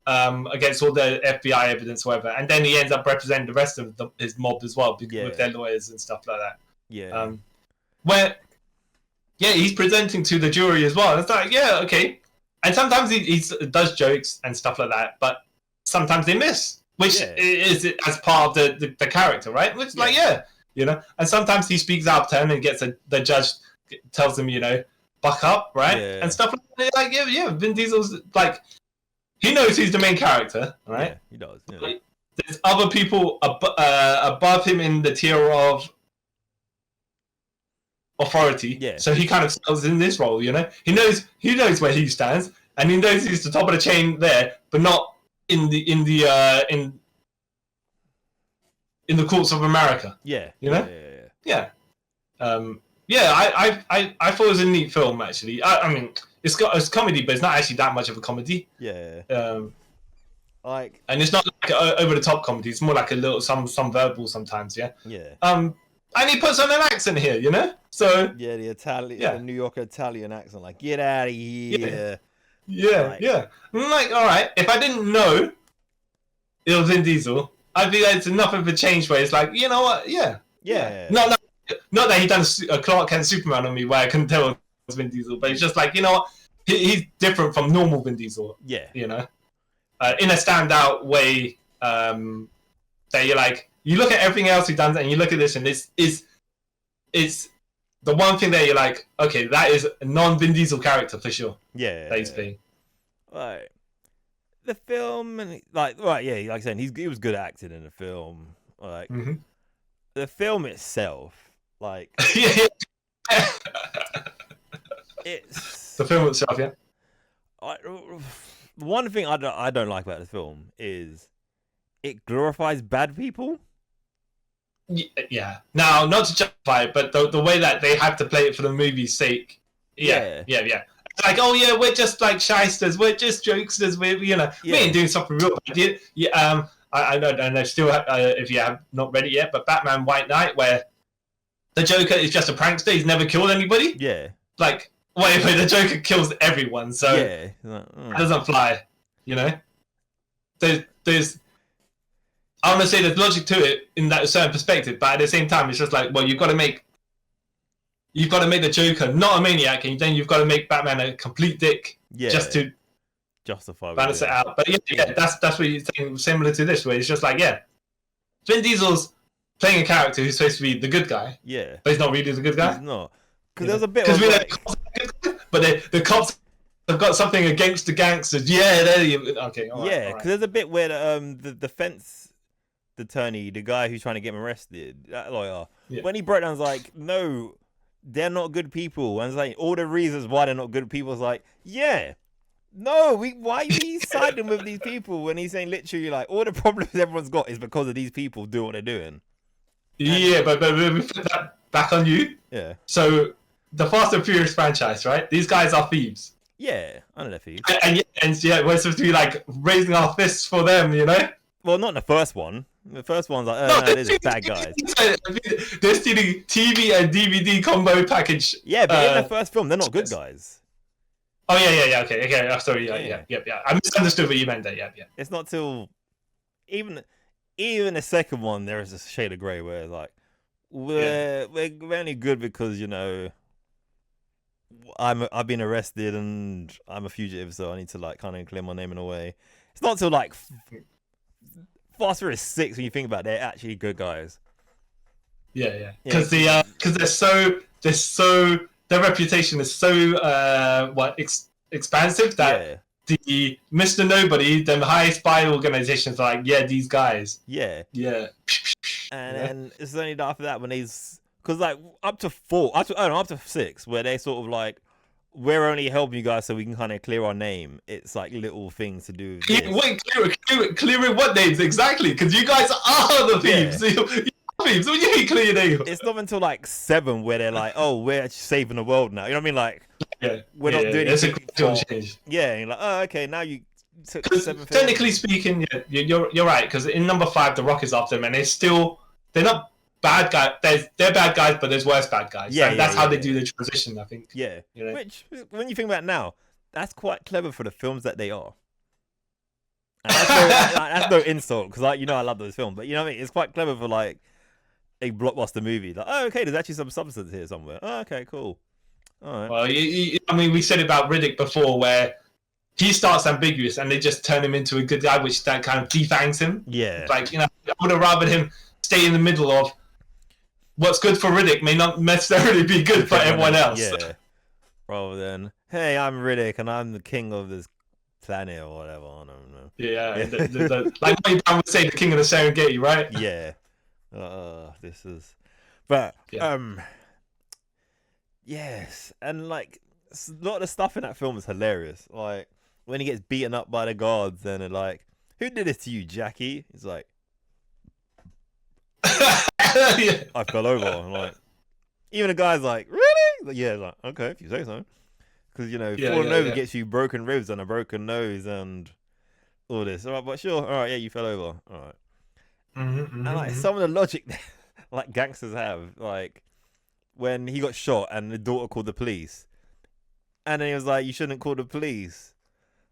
against all the FBI evidence, whatever. And then he ends up representing the rest of his mob as well, with their lawyers and stuff like that. Yeah. Where, yeah, he's presenting to the jury as well. It's like, yeah, okay. And sometimes he does jokes and stuff like that, but sometimes they miss, which is as part of the character, right? Which, like, you know. And sometimes he speaks out of turn and gets the judge tells him, you know, buck up, right? Yeah. And stuff like that. Like, yeah, Vin Diesel's like, he knows he's the main character, right? Yeah, he does. Yeah. Like, there's other people above him in the tier of authority. Yeah. So he kind of sells in this role, you know. He knows where he stands, and he knows he's the top of the chain there, but not in the courts of America. Yeah. You know. Yeah. I thought it was a neat film actually. I mean, it's comedy, but it's not actually that much of a comedy. Yeah. Like, and it's not like over the top comedy. It's more like a little some verbal sometimes. Yeah. Yeah. And he puts on an accent here, you know. So yeah, the Italian, the New York Italian accent, like, get out of here. Yeah. I'm like, all right. If I didn't know it was Vin Diesel, I'd be like, it's enough of a change where it's like, you know what? Yeah. Not that he done a Clark Kent Superman on me where I couldn't tell it was Vin Diesel, but it's just like, you know what? He's different from normal Vin Diesel. Yeah. You know, in a standout way. That you're like, you look at everything else he's done, and you look at this, and this is the one thing that you're like, okay, that is a non-Vin Diesel character for sure. Yeah. That he's playing. Right. The film, and like I said, he was good at acting in the film. Like, the film itself, like, it's the film itself, yeah. One thing I don't like about the film is it glorifies bad people. Yeah. Now, not to justify it, but the way that they have to play it for the movie's sake. Yeah. It's like, oh yeah, we're just like shysters, we're just jokesters, we ain't doing something real bad. Yeah. I know. Still, if you have not read it yet, but Batman White Knight, where the Joker is just a prankster, he's never killed anybody. Yeah. Like, wait, the Joker kills everyone, so it doesn't fly. You know, there's. I want to say there's logic to it in that certain perspective, but at the same time, it's just like, well, you've got to make the Joker not a maniac, and then you've got to make Batman a complete dick, just to justify balance it out. But that's what you're saying, similar to this, where it's just like, Vin Diesel's playing a character who's supposed to be the good guy, but he's not really the good guy. He's not, because there's a bit of like... but the cops have got something against the gangsters. Yeah, there you. Okay, all right, because there's a bit where the defense attorney, the guy who's trying to get him arrested, that lawyer, when he broke down, was like, no, they're not good people, and it's like all the reasons why they're not good people. Is like, no, why are you siding with these people when he's saying literally like all the problems everyone's got is because of these people do what they're doing. But we put that back on you. Yeah. So the Fast and Furious franchise, right? These guys are thieves. Yeah, I know they're thieves. And we're supposed to be like raising our fists for them, you know? Well, not in the first one. The first one's like, they're just bad guys. This TV and DVD combo package. Yeah, but in the first film, they're not good guys. Oh yeah. Okay. Oh, sorry. Yeah. I misunderstood what you meant there. Yeah. It's not till even the second one there is a shade of grey where like we're only good because I've been arrested and I'm a fugitive, so I need to like kind of clear my name in a way. It's not till like Fast Furious 6 when you think about it, they're actually good guys. Yeah. Because they're so their reputation is so expansive that the Mr. Nobody, the high spy organizations are like, these guys. Yeah. And then it's only after that when because like up to 6, where they sort of like, we're only helping you guys so we can kind of clear our name. It's like little things to do. Wait, clearing what names exactly? Because you guys are the thieves. Thieves. What do you mean clear your name? It's not until like 7 where they're like, oh, we're actually saving the world now. You know what I mean? Like, we're not doing anything. It's a gradual change. Yeah, and you're like, oh, okay, now you took 7. Technically speaking, you're right. Because in number 5, The Rock is after them, and they're not bad guys. They're bad guys, but there's worse bad guys. Yeah, that's how they do the transition, I think. Yeah, which when you think about it now, that's quite clever for the films that they are. And that's no insult, because I love those films, but you know what I mean. It's quite clever for like a blockbuster movie. Like, oh, okay, there's actually some substance here somewhere. Oh, okay, cool. All right. Well, I mean, we said about Riddick before, where he starts ambiguous, and they just turn him into a good guy, which that kind of defangs him. Yeah. Like, I would have rather him stay in the middle of what's good for Riddick may not necessarily be good for everyone else. Yeah. Rather than, hey, I'm Riddick and I'm the king of this planet or whatever. I don't know. Yeah. Like my dad would say, the king of the Serengeti, right? Yeah. This is, but yes, and like a lot of the stuff in that film is hilarious. Like when he gets beaten up by the guards, and they're like, "Who did this to you, Jackie?" He's like, "I fell over." I'm like, even the guy's like, "Really?" Like, yeah, like okay, if you say so, because falling over gets you broken ribs and a broken nose and all this. All right, but sure, all right, yeah, you fell over, all right. And like some of the logic that like gangsters have, like when he got shot and the daughter called the police, and then he was like, "You shouldn't call the police."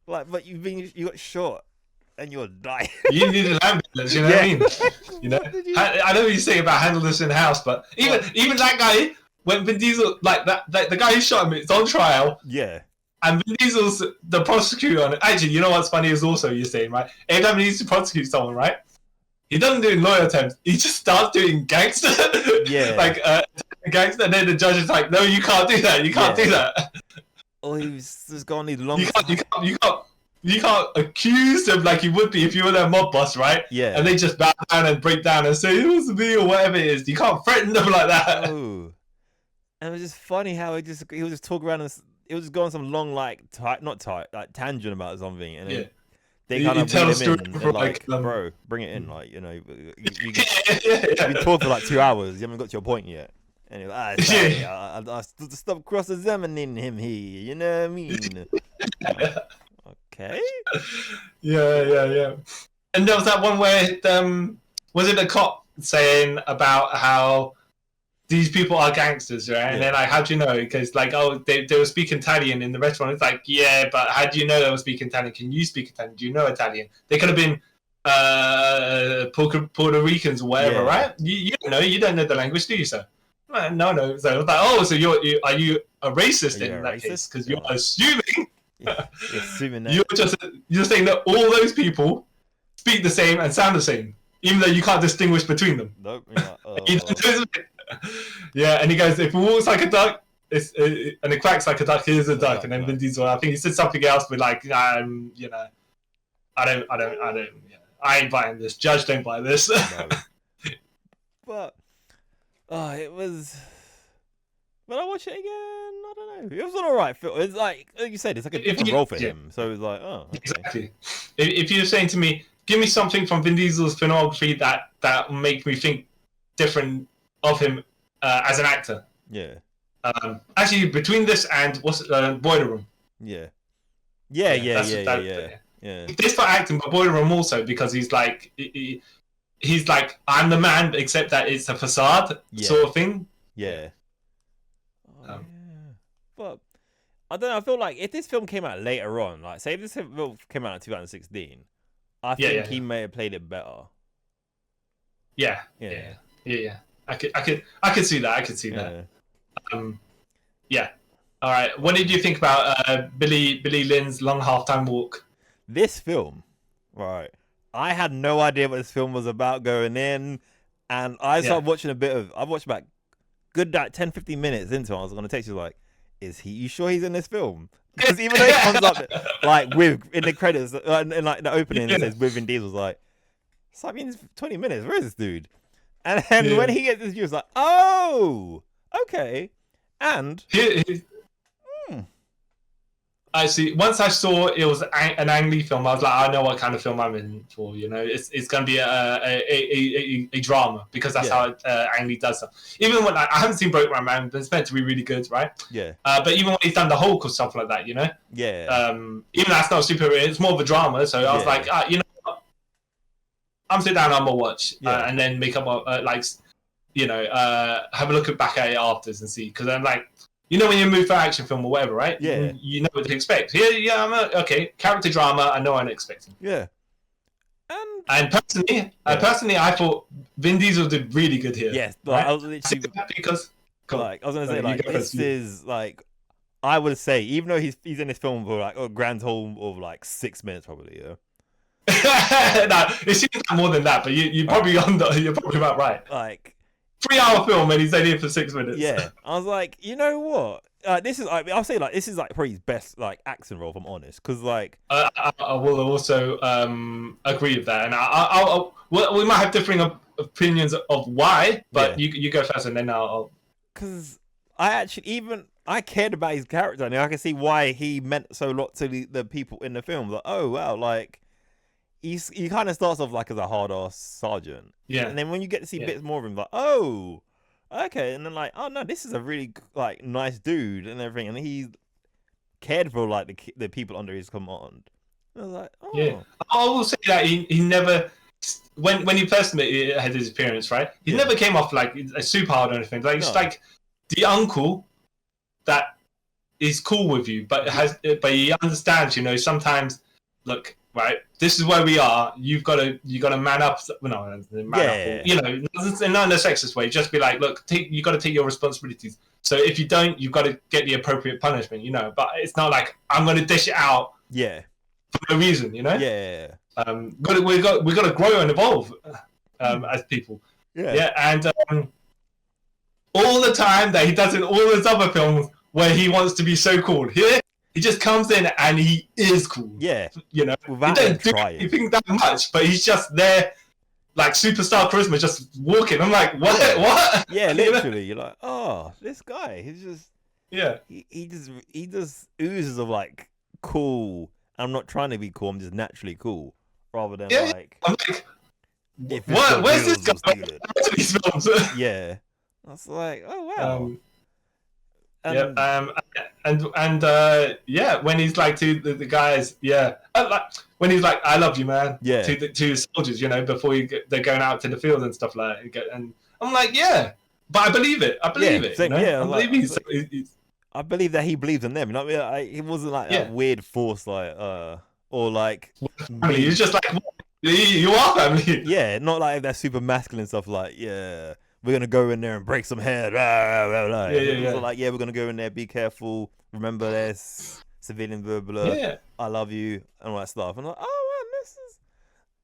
Like, but you got shot and you're dying. You need an ambulance, you know what I mean? I know what you say about handle this in house, but even that guy, when Vin Diesel, like that the guy who shot him, it's on trial. Yeah. And Vin Diesel's the prosecutor on it. Actually, you know what's funny is also you're saying, right? Every time he needs to prosecute someone, right? He doesn't do lawyer terms. He just starts doing gangster. Yeah. Like gangster, and then the judge is like, "No, you can't do that. You can't do that." Oh, he's just gonna need long. You can't accuse them like you would be if you were their mob boss, right? Yeah. And they just bow down and break down and say, "It was me" or whatever it is. You can't threaten them like that. Oh. And it was just funny how he would just talk around and it was just going some long like tangent about something, and then they kind of bring him in and like, bro, bring it in, like you talk for like 2 hours, you haven't got to your point yet, and you're like, I stop cross-examining him here, you know what I mean? Okay. Yeah. And there was that one where was it a cop saying about how these people are gangsters, right? And then like, how do you know? Because like, oh, they were speaking Italian in the restaurant. It's like, yeah, but how do you know they were speaking Italian? Can you speak Italian? Do you know Italian? They could have been Puerto Ricans or whatever, right? You don't know. You don't know the language, do you, sir? No. So I was like, oh, so are you a racist in that case? Because you're assuming. Assuming that. You're saying that all those people speak the same and sound the same, even though you can't distinguish between them. Nope. Yeah, and he goes, if it walks like a duck, and it quacks like a duck, it is a duck. And then Vin Diesel, I think he said something else, but like, I ain't buying this. Judge, don't buy this. No. But it was. When I watch it again, I don't know. It was an alright film. It's like you said, it's like a different role for him. So it's like, oh, okay. Exactly. If you're saying to me, give me something from Vin Diesel's filmography that make me think different of him as an actor. Yeah. Actually, between this and Boiler Room. Yeah. This for acting, but Boiler Room also because he's like he's like, I'm the man, except that it's a facade sort of thing. Yeah. But I don't know. I feel like if this film came out later on, like say if this film came out in 2016, I think he may have played it better. Yeah. I could see that. I could see that. Yeah. All right. What did you think about Billy Lynn's Long Halftime Walk? This film, right? I had no idea what this film was about going in, and I started watching I watched about good 10-15 minutes into it. I was going to text you like, "Is he? You sure he's in this film?" Because even though it comes up like with in the credits, in like the opening, it says with Vin Diesel, like, it's like in 20 minutes. Where is this dude? And then when he gets this view, it's like, oh, okay. And I see. Once I saw it was an Ang Lee film, I was like, I know what kind of film I'm in for. You know, it's going to be a drama because that's how Ang Lee does stuff. Even when I haven't seen Brokeback Man, but it's meant to be really good, right? Yeah. But even when he's done the Hulk or stuff like that, you know. Yeah. Even that's not super. It's more of a drama. So I was like, you know, I'm sitting down, I'm gonna watch, and then make up like, you know, have a look back at it afterwards and see, because I'm like, you know, when you move for action film or whatever, right? Yeah. You know what to expect. I'm okay. Character drama, I know what I'm expecting. Yeah. And personally, I thought Vin Diesel did really good here. Yes, like, right? I was literally because like I was gonna say like this is like I would say even though he's in this film for like a grand total of like 6 minutes probably. Yeah. No, it seems like more than that, but you're probably you're probably about right. Like 3-hour film and he's only here for 6 minutes. Yeah, I was like, you know what? This is I'll say like this is like probably his best like action role if I'm honest, because like I will also agree with that, and we might have differing opinions of why, but you go first and then I'll. Because I cared about his character and I can see why he meant so lot to the people in the film. Like, oh wow, like. He kind of starts off like as a hard-ass sergeant. Yeah. And then when you get to see bits more of him, like, oh, okay. And then like, oh no, this is a really like nice dude and everything. And he cared for like the people under his command. And I was like, oh. Yeah. I will say that he never, when he first had his appearance, right? He never came off like a super hard or anything. Like it's like the uncle that is cool with you, but he understands. You know, sometimes look. Right, this is where we are. You got to man up. Man up. You know, not in a sexist way. Just be like, look, you got to take your responsibilities. So if you don't, you've got to get the appropriate punishment. You know, but it's not like I'm going to dish it out. Yeah. For no reason, you know. Yeah. We got to grow and evolve as people. Yeah. Yeah, and all the time that he does in all his other films where he wants to be so cool. Here. He just comes in and he is cool. Yeah. You know, without he don't do anything that much, but he's just there, like superstar charisma, just walking. I'm like, what? What? Yeah, literally. You're like, oh, this guy. He's just. Yeah. He just oozes of like cool. I'm not trying to be cool. I'm just naturally cool, rather than like. I'm like, what? Where's this guy? These films? Yeah. I was like, oh wow. When he's like to the guys, like when he's like, "I love you, man," to soldiers, you know, before they're going out to the field and stuff like that. And I'm like, but I believe it. I believe it. You know? I believe that he believes in them. You know what I mean? He wasn't like that weird force, like or like. Family. He's just like, you are family. Yeah, not like that super masculine stuff. Like, we're gonna go in there and break some head. So like, we're gonna go in there. Be careful. Remember, there's civilians. Blah blah. Yeah. I love you and all that stuff. And I'm like, oh man, this is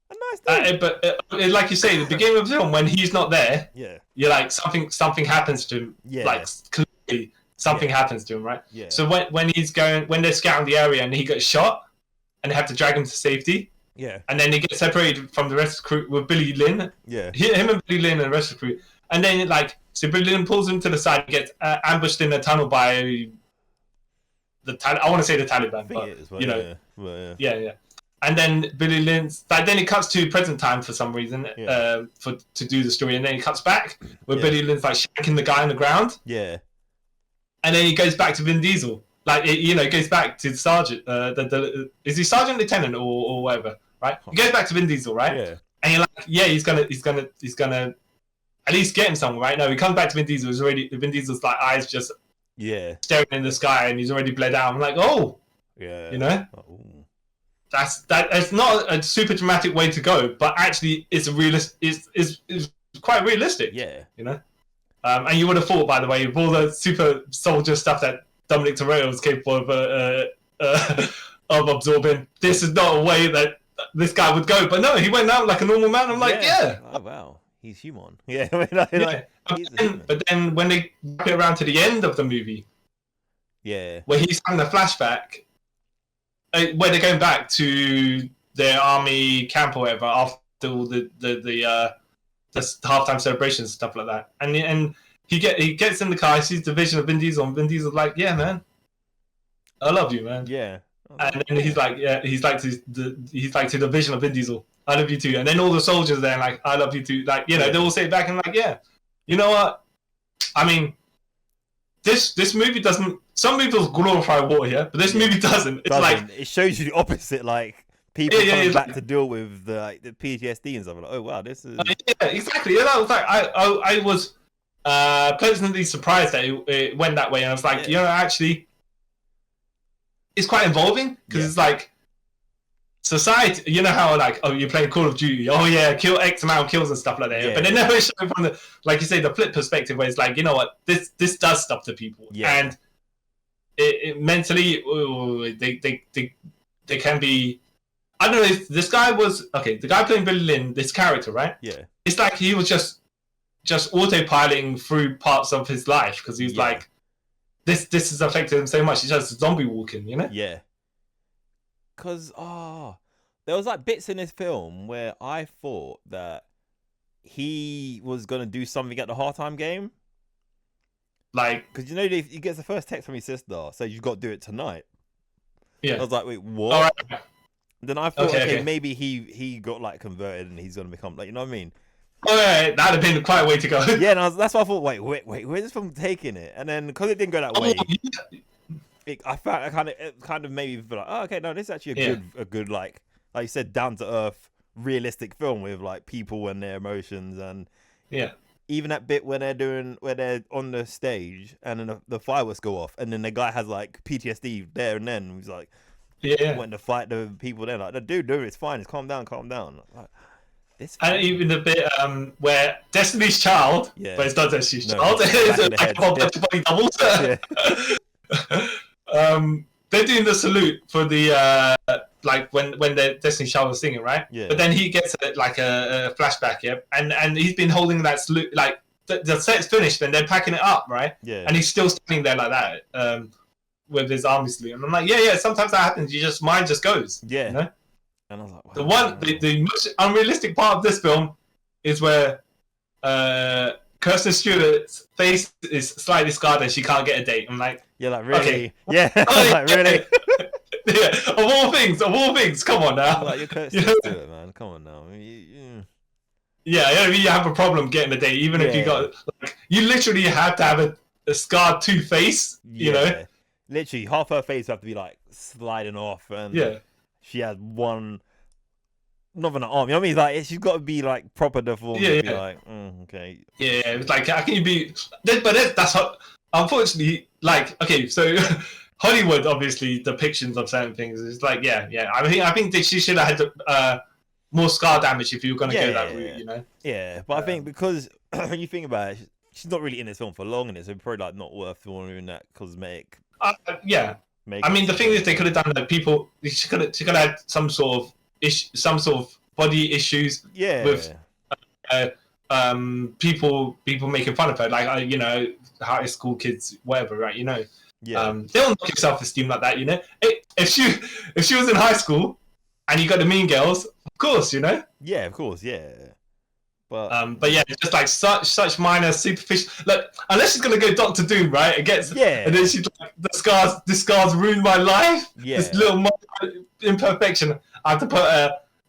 a nice thing. But like you say, the beginning of the film when he's not there, you're like something happens to him. Yeah. Like clearly something happens to him, right? Yeah. So when they're scouting the area and he gets shot, and they have to drag him to safety. Yeah. And then he gets separated from the rest of the crew with Billy Lynn. Yeah. Him and Billy Lynn and the rest of the crew. And then, like, so Billy Lynn pulls him to the side and gets ambushed in a tunnel by I want to say the Taliban, but, you know. Yeah. And then Billy Lynn's... Like, then it cuts to present time for some reason to do the story. And then he cuts back where Billy Lynn's, like, shanking the guy on the ground. Yeah. And then he goes back to Vin Diesel. Like, it goes back to the sergeant. Is he sergeant, lieutenant, or whatever, right? He goes back to Vin Diesel, right? Yeah. And you're like, he's gonna at least get him somewhere, right? No, he comes back to Vin Diesel. Vin Diesel's like eyes just Yeah. staring in the sky, and he's already bled out. I'm like, oh, Yeah. you know, Oh. It's not a super dramatic way to go, but actually, it's quite realistic. Yeah. You know, and you would have thought, by the way, with all the super soldier stuff that Dominic Toretto was capable of absorbing, this is not a way that this guy would go. But no, he went out like a normal man. I'm like, yeah. Oh wow, he's human. Yeah. But then when they get around to the end of the movie, where he's having a flashback, where they're going back to their army camp or whatever after all the halftime celebrations and stuff like that, and he gets in the car, he sees the vision of Vin Diesel, and Vin Diesel's like, yeah, man, I love you, man. Yeah. And then he's like, yeah, he's like to the vision of Vin Diesel, I love you too. And then all the soldiers there, like, I love you too. Like, you know, they all say it back and like, yeah, you know what? I mean, this movie doesn't. Some movies glorify war here, but this movie doesn't. It's like it shows you the opposite. Like people coming back to deal with the PTSD and stuff. Like, oh wow, this is yeah, exactly. And I was like, I was pleasantly surprised that it went that way. And I was like, you know, actually, it's quite involving because it's like society. You know how like, oh, you're playing Call of Duty. Oh yeah, kill X amount of kills and stuff like that. Yeah. But they never show from the, like you say, the flip perspective where it's like, you know what, this does stuff to people. Yeah. And it mentally, they can be. I don't know if this guy was okay. The guy playing Billy Lynn, this character, right? Yeah. It's like he was just autopiloting through parts of his life because he was like, this has affected him so much. He's just zombie walking, you know? Yeah. Cause there was like bits in this film where I thought that he was gonna do something at the halftime game. Like, because you know he gets the first text from his sister, so you've got to do it tonight. Yeah. I was like, wait, what? All right. Then I thought, okay, maybe he got like converted and he's gonna become like, you know what I mean? Oh yeah, that'd have been quite a way to go. Yeah, and that's why I thought, wait, where's this film taking it? And then because it didn't go that way, I found it kind of made me feel like, oh, okay, no, this is actually a good like you said, down to earth, realistic film with like people and their emotions and even that bit when they're on the stage and then the fireworks go off and then the guy has like PTSD there and then he's like, when to fight the people there, like, dude, it's fine, it's calm down. Like, this and even the bit where Destiny's Child, but it's not Destiny's Child, it's body doubles. They're doing the salute for the like when the Destiny's Child was singing, right? Yeah. But then he gets a flashback, and he's been holding that salute, like the set's finished and they're packing it up, right? Yeah. And he's still standing there like that, with his army salute, and I'm like, yeah. Sometimes that happens. Mind just goes. Yeah. You know? And I was like, wow. The most unrealistic part of this film is where Kirsten Stewart's face is slightly scarred and she can't get a date. I'm like, yeah, like really, okay. Yeah, like really. Yeah, of all things, come on now. Like, you're Kirsten Stewart, man. Come on now. Yeah, you have a problem getting a date, even if you got like, you literally have to have a scarred face. You know, literally half her face have to be like sliding off, and she has one. Not even an arm, you know what I mean? Like she's got to be like proper deformed. Be like, okay. Yeah, it's like how can you be? But that's unfortunately like okay. So Hollywood obviously depictions of certain things is like I think that she should have had more scar damage if you were going to go that route, you know. Yeah, but I think because when you think about it, she's not really in this film for long, in it, so probably like not worth doing that cosmetic. I mean, the thing is, they could have done that. She could have had some sort of body issues with people making fun of her, like you know, high school kids, whatever, right? You know, they don't knock your self-esteem like that, you know. If she was in high school and you got the Mean Girls, of course, you know. Yeah, of course, yeah. But yeah, it's just like such minor superficial. Like unless she's gonna go Doctor Doom, right? It gets and then she's like, the scars ruined my life. Yeah, this little imperfection. I have to put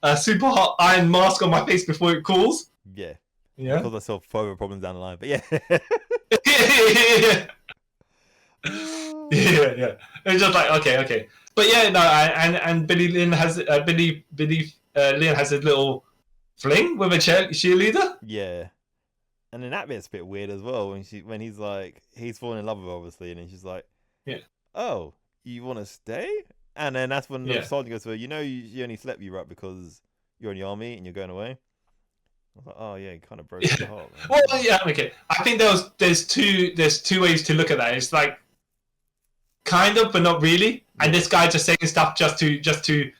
a super hot iron mask on my face before it cools. Yeah. Cause myself further problems down the line, but yeah. yeah. It's just like okay, but yeah, no, and Billy Lynn has Lynn has a little fling with a cheerleader. Yeah. And then that bit's a bit weird as well when he's like, he's falling in love with her, obviously, and then she's like, yeah, oh, you want to stay? And then that's when the sergeant goes to her, you only slept you right because you're in the army and you're going away. I was like, oh yeah, he kind of broke my heart. Man. Well, yeah, okay. I think there's two ways to look at that. It's like kind of, but not really. And this guy just saying stuff just to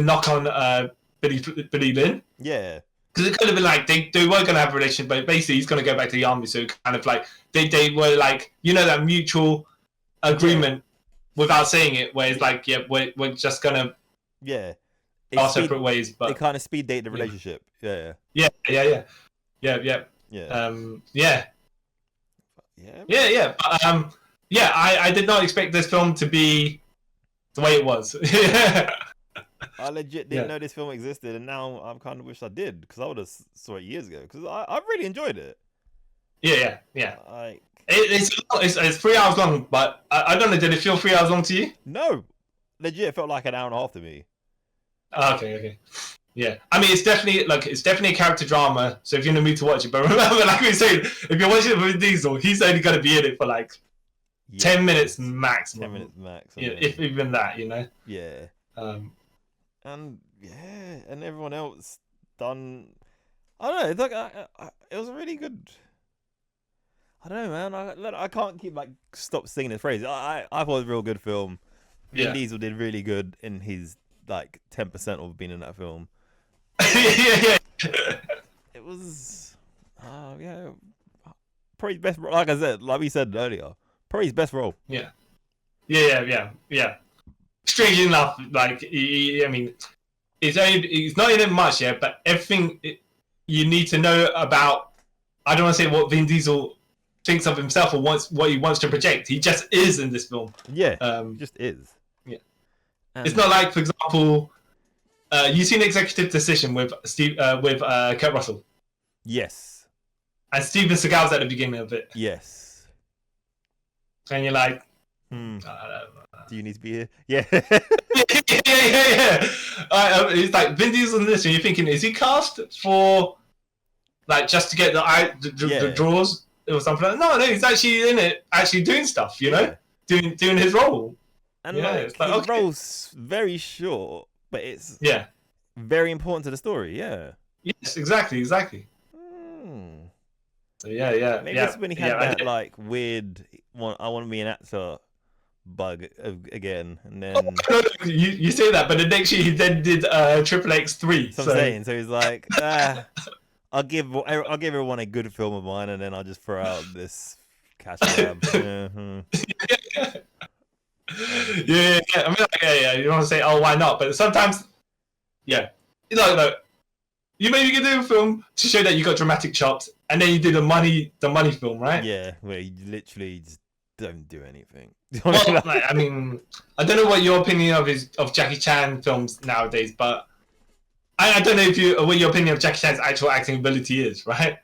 knock on Billy Lynn. Yeah. Because it could have been like they were going to have a relationship, but basically he's going to go back to the army. So kind of like they were like, that mutual agreement without saying it, where it's like, yeah, we're just gonna our separate ways. But they kind of speed date the relationship. Yeah. Yeah. But, I did not expect this film to be the way it was. I legit didn't know this film existed, and now I kind of wish I did, because I would have saw it years ago, because I really enjoyed it. Yeah. Like, it's 3 hours long, but I don't know, did it feel 3 hours long to you? No. Legit, it felt like an hour and a half to me. Okay. Yeah. I mean, it's definitely a character drama, so if you're in the mood to watch it, but remember, like we said, if you're watching it with Vin Diesel, he's only going to be in it for like 10 minutes maximum. 10 minutes max. Yeah, if even that, Yeah. And everyone else done. I don't know. It's like it was a really good. I don't know, man. I can't keep stop singing this phrase. I thought it was a real good film. Vin Diesel did really good in his 10% of being in that film. Yeah. It was, probably his best. Like I said, like we said earlier, probably his best role. Yeah. Strangely enough, I mean, it's not in it much yet, but everything you need to know about. I don't want to say what Vin Diesel thinks of himself or what he wants to project. He just is in this film. Yeah, just is. Yeah, it's not like, for example, you seen Executive Decision with Kurt Russell. Yes. And Steven Seagal's at the beginning of it. Yes. And you're like, do you need to be here? Yeah. yeah. It's like Vin Diesel in this, and you're thinking, is he cast for just to get the draws or something? Like that? No, he's actually in it, actually doing stuff. Doing his role. And his role's very short, but it's very important to the story. Yeah. Yes, exactly. So Maybe it's when he had that weird one. I want to be an actor. Bug again, and then you say that, but the next year he then did Triple X3. So I'm saying, so he's like, I'll give everyone a good film of mine, and then I'll just throw out this cash grab. Yeah. I mean, you want to say, oh, why not? But sometimes, look, you maybe can do a film to show that you got dramatic chops, and then you do the money film, right? Yeah, where you literally just don't do anything. Well, I mean, I don't know what your opinion of Jackie Chan films nowadays, but I don't know what your opinion of Jackie Chan's actual acting ability is, right?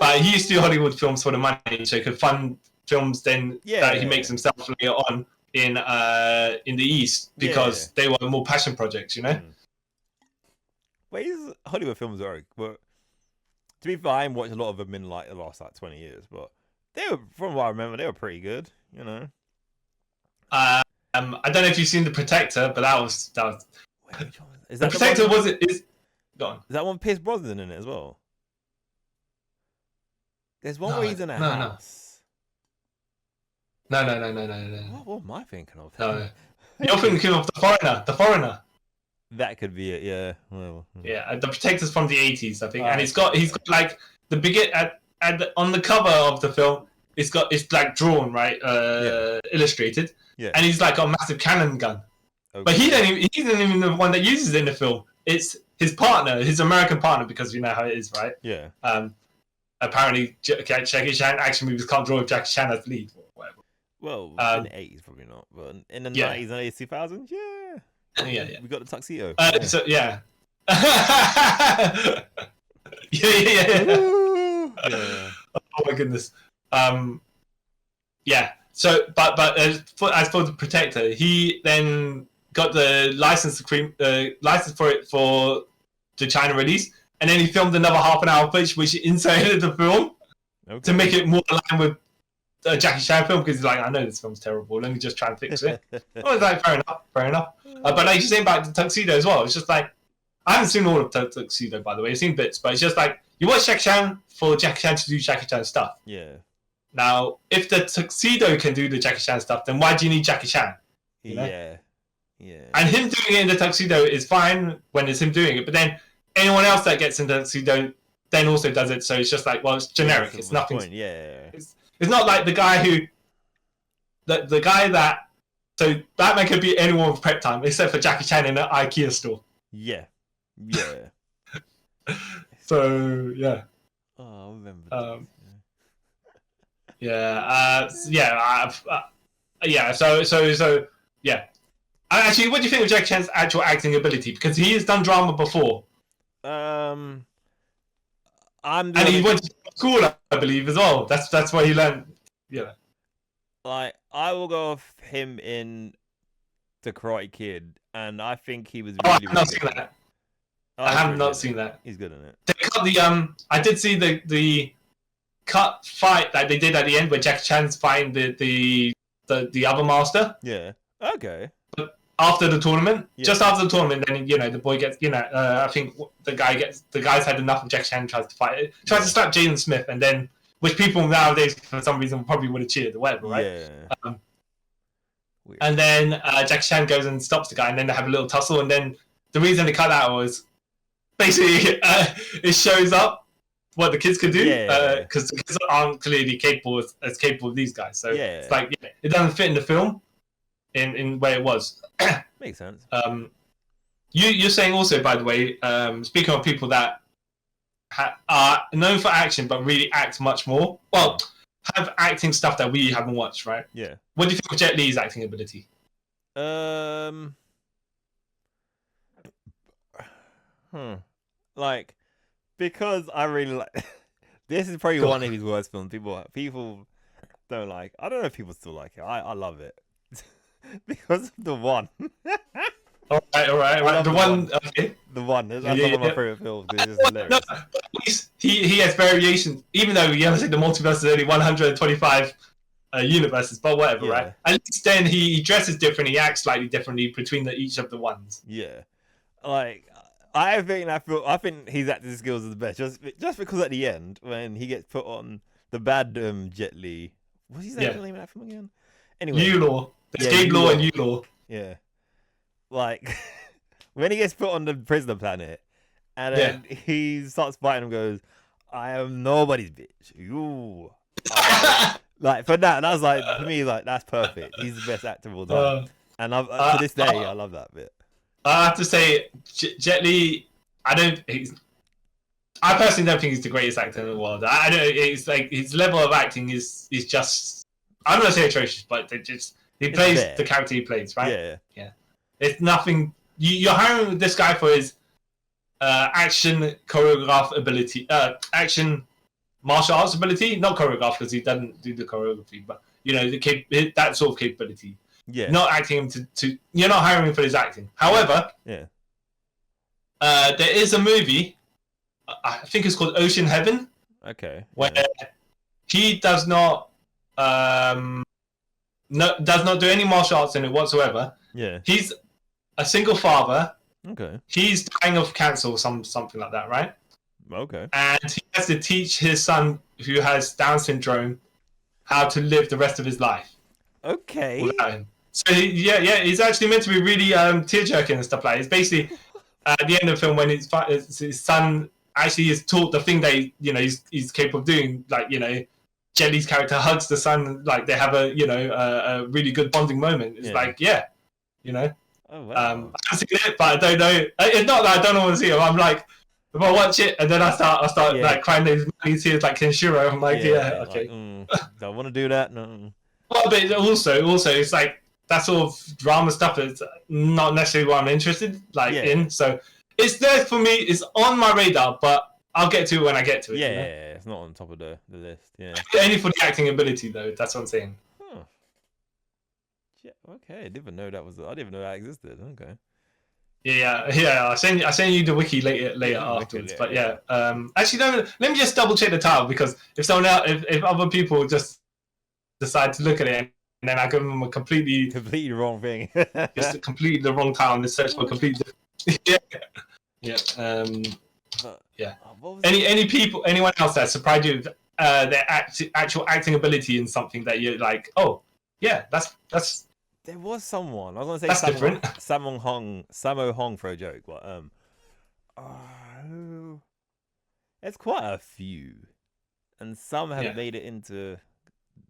But he used to do Hollywood films for the money, so he could fund films that he makes himself later on in the East because they were more passion projects, But his Hollywood films are, but to be fair, I haven't watched a lot of them in the last 20 years, but they were, from what I remember, they were pretty good, I don't know if you've seen The Protector, but that was. Is that The Protector go on. Is that one with Pierce Brosnan in it as well? There's one where he's in a house. No. What am I thinking of? No. You're thinking of The Foreigner. That could be it, yeah. Well, yeah, The Protector's from the 80s, I think, and he's got the big on the cover of the film. It's drawn, right? Illustrated. Yeah. And he's got a massive cannon gun. Okay. But he isn't even the one that uses it in the film. It's his partner, his American partner, because you know how it is, right? Yeah. Apparently, Jackie Chan action movies can't draw with Jackie Chan as lead or whatever. Well, in the 80s, probably not. But in the 90s and early 2000s, yeah. We got the tuxedo. So, yeah. Yeah. Oh my goodness. So, but as for The Protector, he then got the license for it for the China release, and then he filmed another half an hour footage, which he inserted the film to make it more aligned with a Jackie Chan film, because he's like, I know this film's terrible, let me just try and fix it. I was like, fair enough. But like you're saying about the Tuxedo as well, it's just like, I haven't seen all of Tuxedo, by the way. I've seen bits, but it's just like, you watch Jackie Chan for Jackie Chan to do Jackie Chan stuff. Yeah. Now, if the Tuxedo can do the Jackie Chan stuff, then why do you need Jackie Chan? You know? Yeah. Yeah. And him doing it in the Tuxedo is fine when it's him doing it, but then anyone else that gets in the Tuxedo then also does it, so it's just like, well, it's generic. It's nothing. Point. Yeah. It's not like the guy who... The guy that... So Batman could be anyone with prep time, except for Jackie Chan in an IKEA store. Yeah. Yeah. So, yeah. Oh, I remember. So, yeah. Actually, what do you think of Jackie Chan's actual acting ability? Because he has done drama before. And he went to school, I believe, as well. That's where he learned. Yeah. Like, I will go off him in The Karate Kid, and I think he was really, I have not seen that. I have not seen that. He's good in it. They cut the I did see the cut fight that they did at the end where Jackie Chan's fighting the other master. Yeah. Okay. But after the tournament, just after the tournament, then the boy gets I think the guy's had enough of Jackie Chan, tries to fight it, tries to slap Jaden Smith, and then which people nowadays for some reason probably would have cheered or whatever, right? Yeah. And then Jackie Chan goes and stops the guy, and then they have a little tussle, and then the reason they cut that was basically it shows up what the kids can do, because the kids aren't clearly as capable of these guys. So it's like it doesn't fit in the film in where it was. Makes sense. You're saying also, by the way, speaking of people that are known for action but really act much more, well, have acting stuff that we haven't watched, right? Yeah. What do you think of Jet Li's acting ability? Like, because I really like... This is probably one of his worst films. People don't like... I don't know if people still like it. I love it. Because of the one. All right. The one. Okay. The one. That's one of my favorite films. It's just hilarious. No, at least he has variations. Even though you have to say the multiverse is only 125 universes, but whatever, right? At least then he dresses different. He acts slightly differently between each of the ones. Yeah. Like, I think his acting skills are the best. Just because at the end when he gets put on the bad Jet Li. What's his name in that film again? Anyway. U-Law. Escape Law and U-Law. Yeah. Like, when he gets put on the prisoner planet, and then he starts fighting and goes, I am nobody's bitch. You. Like, for that, and I was like, for me, like, that's perfect. He's the best actor of all time. And to this day, I love that bit. I have to say, Jet Li, I personally don't think he's the greatest actor in the world. I don't. It's like his level of acting is just. I'm not gonna say atrocious, but he plays the character he plays, right? Yeah. It's nothing. You're hiring this guy for his action choreograph ability, action martial arts ability, not choreograph because he doesn't do the choreography, but that sort of capability. Yeah. Not acting him to. You're not hiring him for his acting. However, there is a movie. I think it's called Ocean Heaven. Okay. Where he does not do any martial arts in it whatsoever. Yeah. He's a single father. Okay. He's dying of cancer or something like that, right? Okay. And he has to teach his son, who has Down syndrome, how to live the rest of his life. Okay. Without him. So he's actually meant to be really tear-jerking and stuff like that. It's basically at the end of the film when his son actually is taught the thing that he's capable of doing. Like Jelly's character hugs the son, like they have a really good bonding moment. It's Oh, wow. I've seen it, but I don't know. It's not that I don't want to see it. I'm like, if I watch it and then I start like crying those tears like Kenshiro, I'm like, okay. Like, don't want to do that. No. Well, but also, it's like that sort of drama stuff is not necessarily what I'm interested in. So it's there for me. It's on my radar, but I'll get to it when I get to it. Yeah, it's not on top of the list. Yeah. Only for the acting ability, though. That's what I'm saying. Okay, I didn't even know that existed. Okay. Yeah. I send you the wiki later afterwards. But yeah. Actually, no. Let me just double check the title, because if someone else, if other people just decide to look at it, and then I give them a completely wrong thing, just completely the wrong title, and they search for completely. Yeah. Yeah. Anyone else that surprised you with their actual acting ability in something that you're like, oh yeah, that's. There was someone. I was gonna say that's different. Sammo Hong for a joke, but there's quite a few, and some have made it into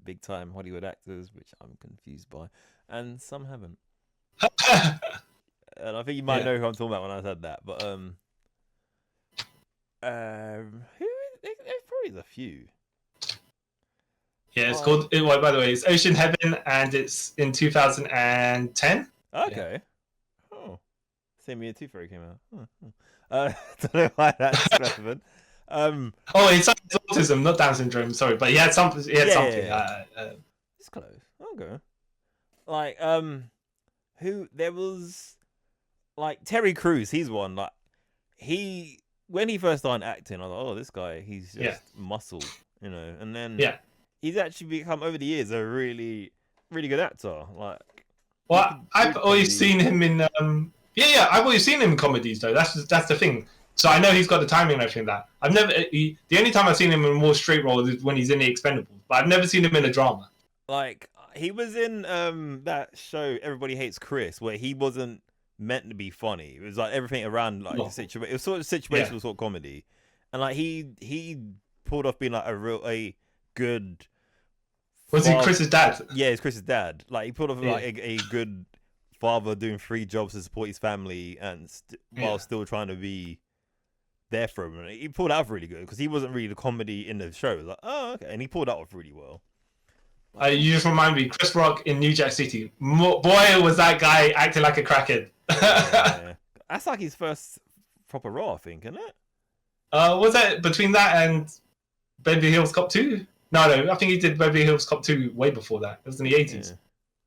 big time Hollywood actors, which I'm confused by, and some haven't. And I think you might know who I'm talking about when I said that, but there's probably a few. Yeah, it's called. By the way, it's Ocean Heaven, and it's in 2010. Okay. Yeah. Oh, same year Tooth Fairy came out. Don't know why that's relevant. It's autism, not Down syndrome. Sorry, but he had something. Something. It's close. Okay. Like who there was, like Terry Crews. He's one. Like when he first started acting, I was like, oh, this guy, he's just muscle, and then he's actually become over the years a really, really good actor. Like, well, I've always seen him in I've always seen him in comedies though. That's the thing. So I know he's got the timing and everything. That I've never. The only time I've seen him in a more straight role is when he's in The Expendables. But I've never seen him in a drama. Like he was in that show Everybody Hates Chris, where he wasn't meant to be funny. It was like everything around like the situation. It was sort of situational sort of comedy, and like he pulled off being like a good. Was he Chris's dad? Yeah, it's Chris's dad. Like he pulled off like a good father doing 3 jobs to support his family and while still trying to be there for him. And he pulled out really good because he wasn't really the comedy in the show. It was like, oh, okay, and he pulled out off really well. You just remind me, Chris Rock in New Jack City. Boy, was that guy acting like a crackhead. That's like his first proper role, I think, isn't it? Was that between that and Beverly Hills Cop 2? No, I think he did Beverly Hills Cop 2 way before that. It was in the 80s. Yeah.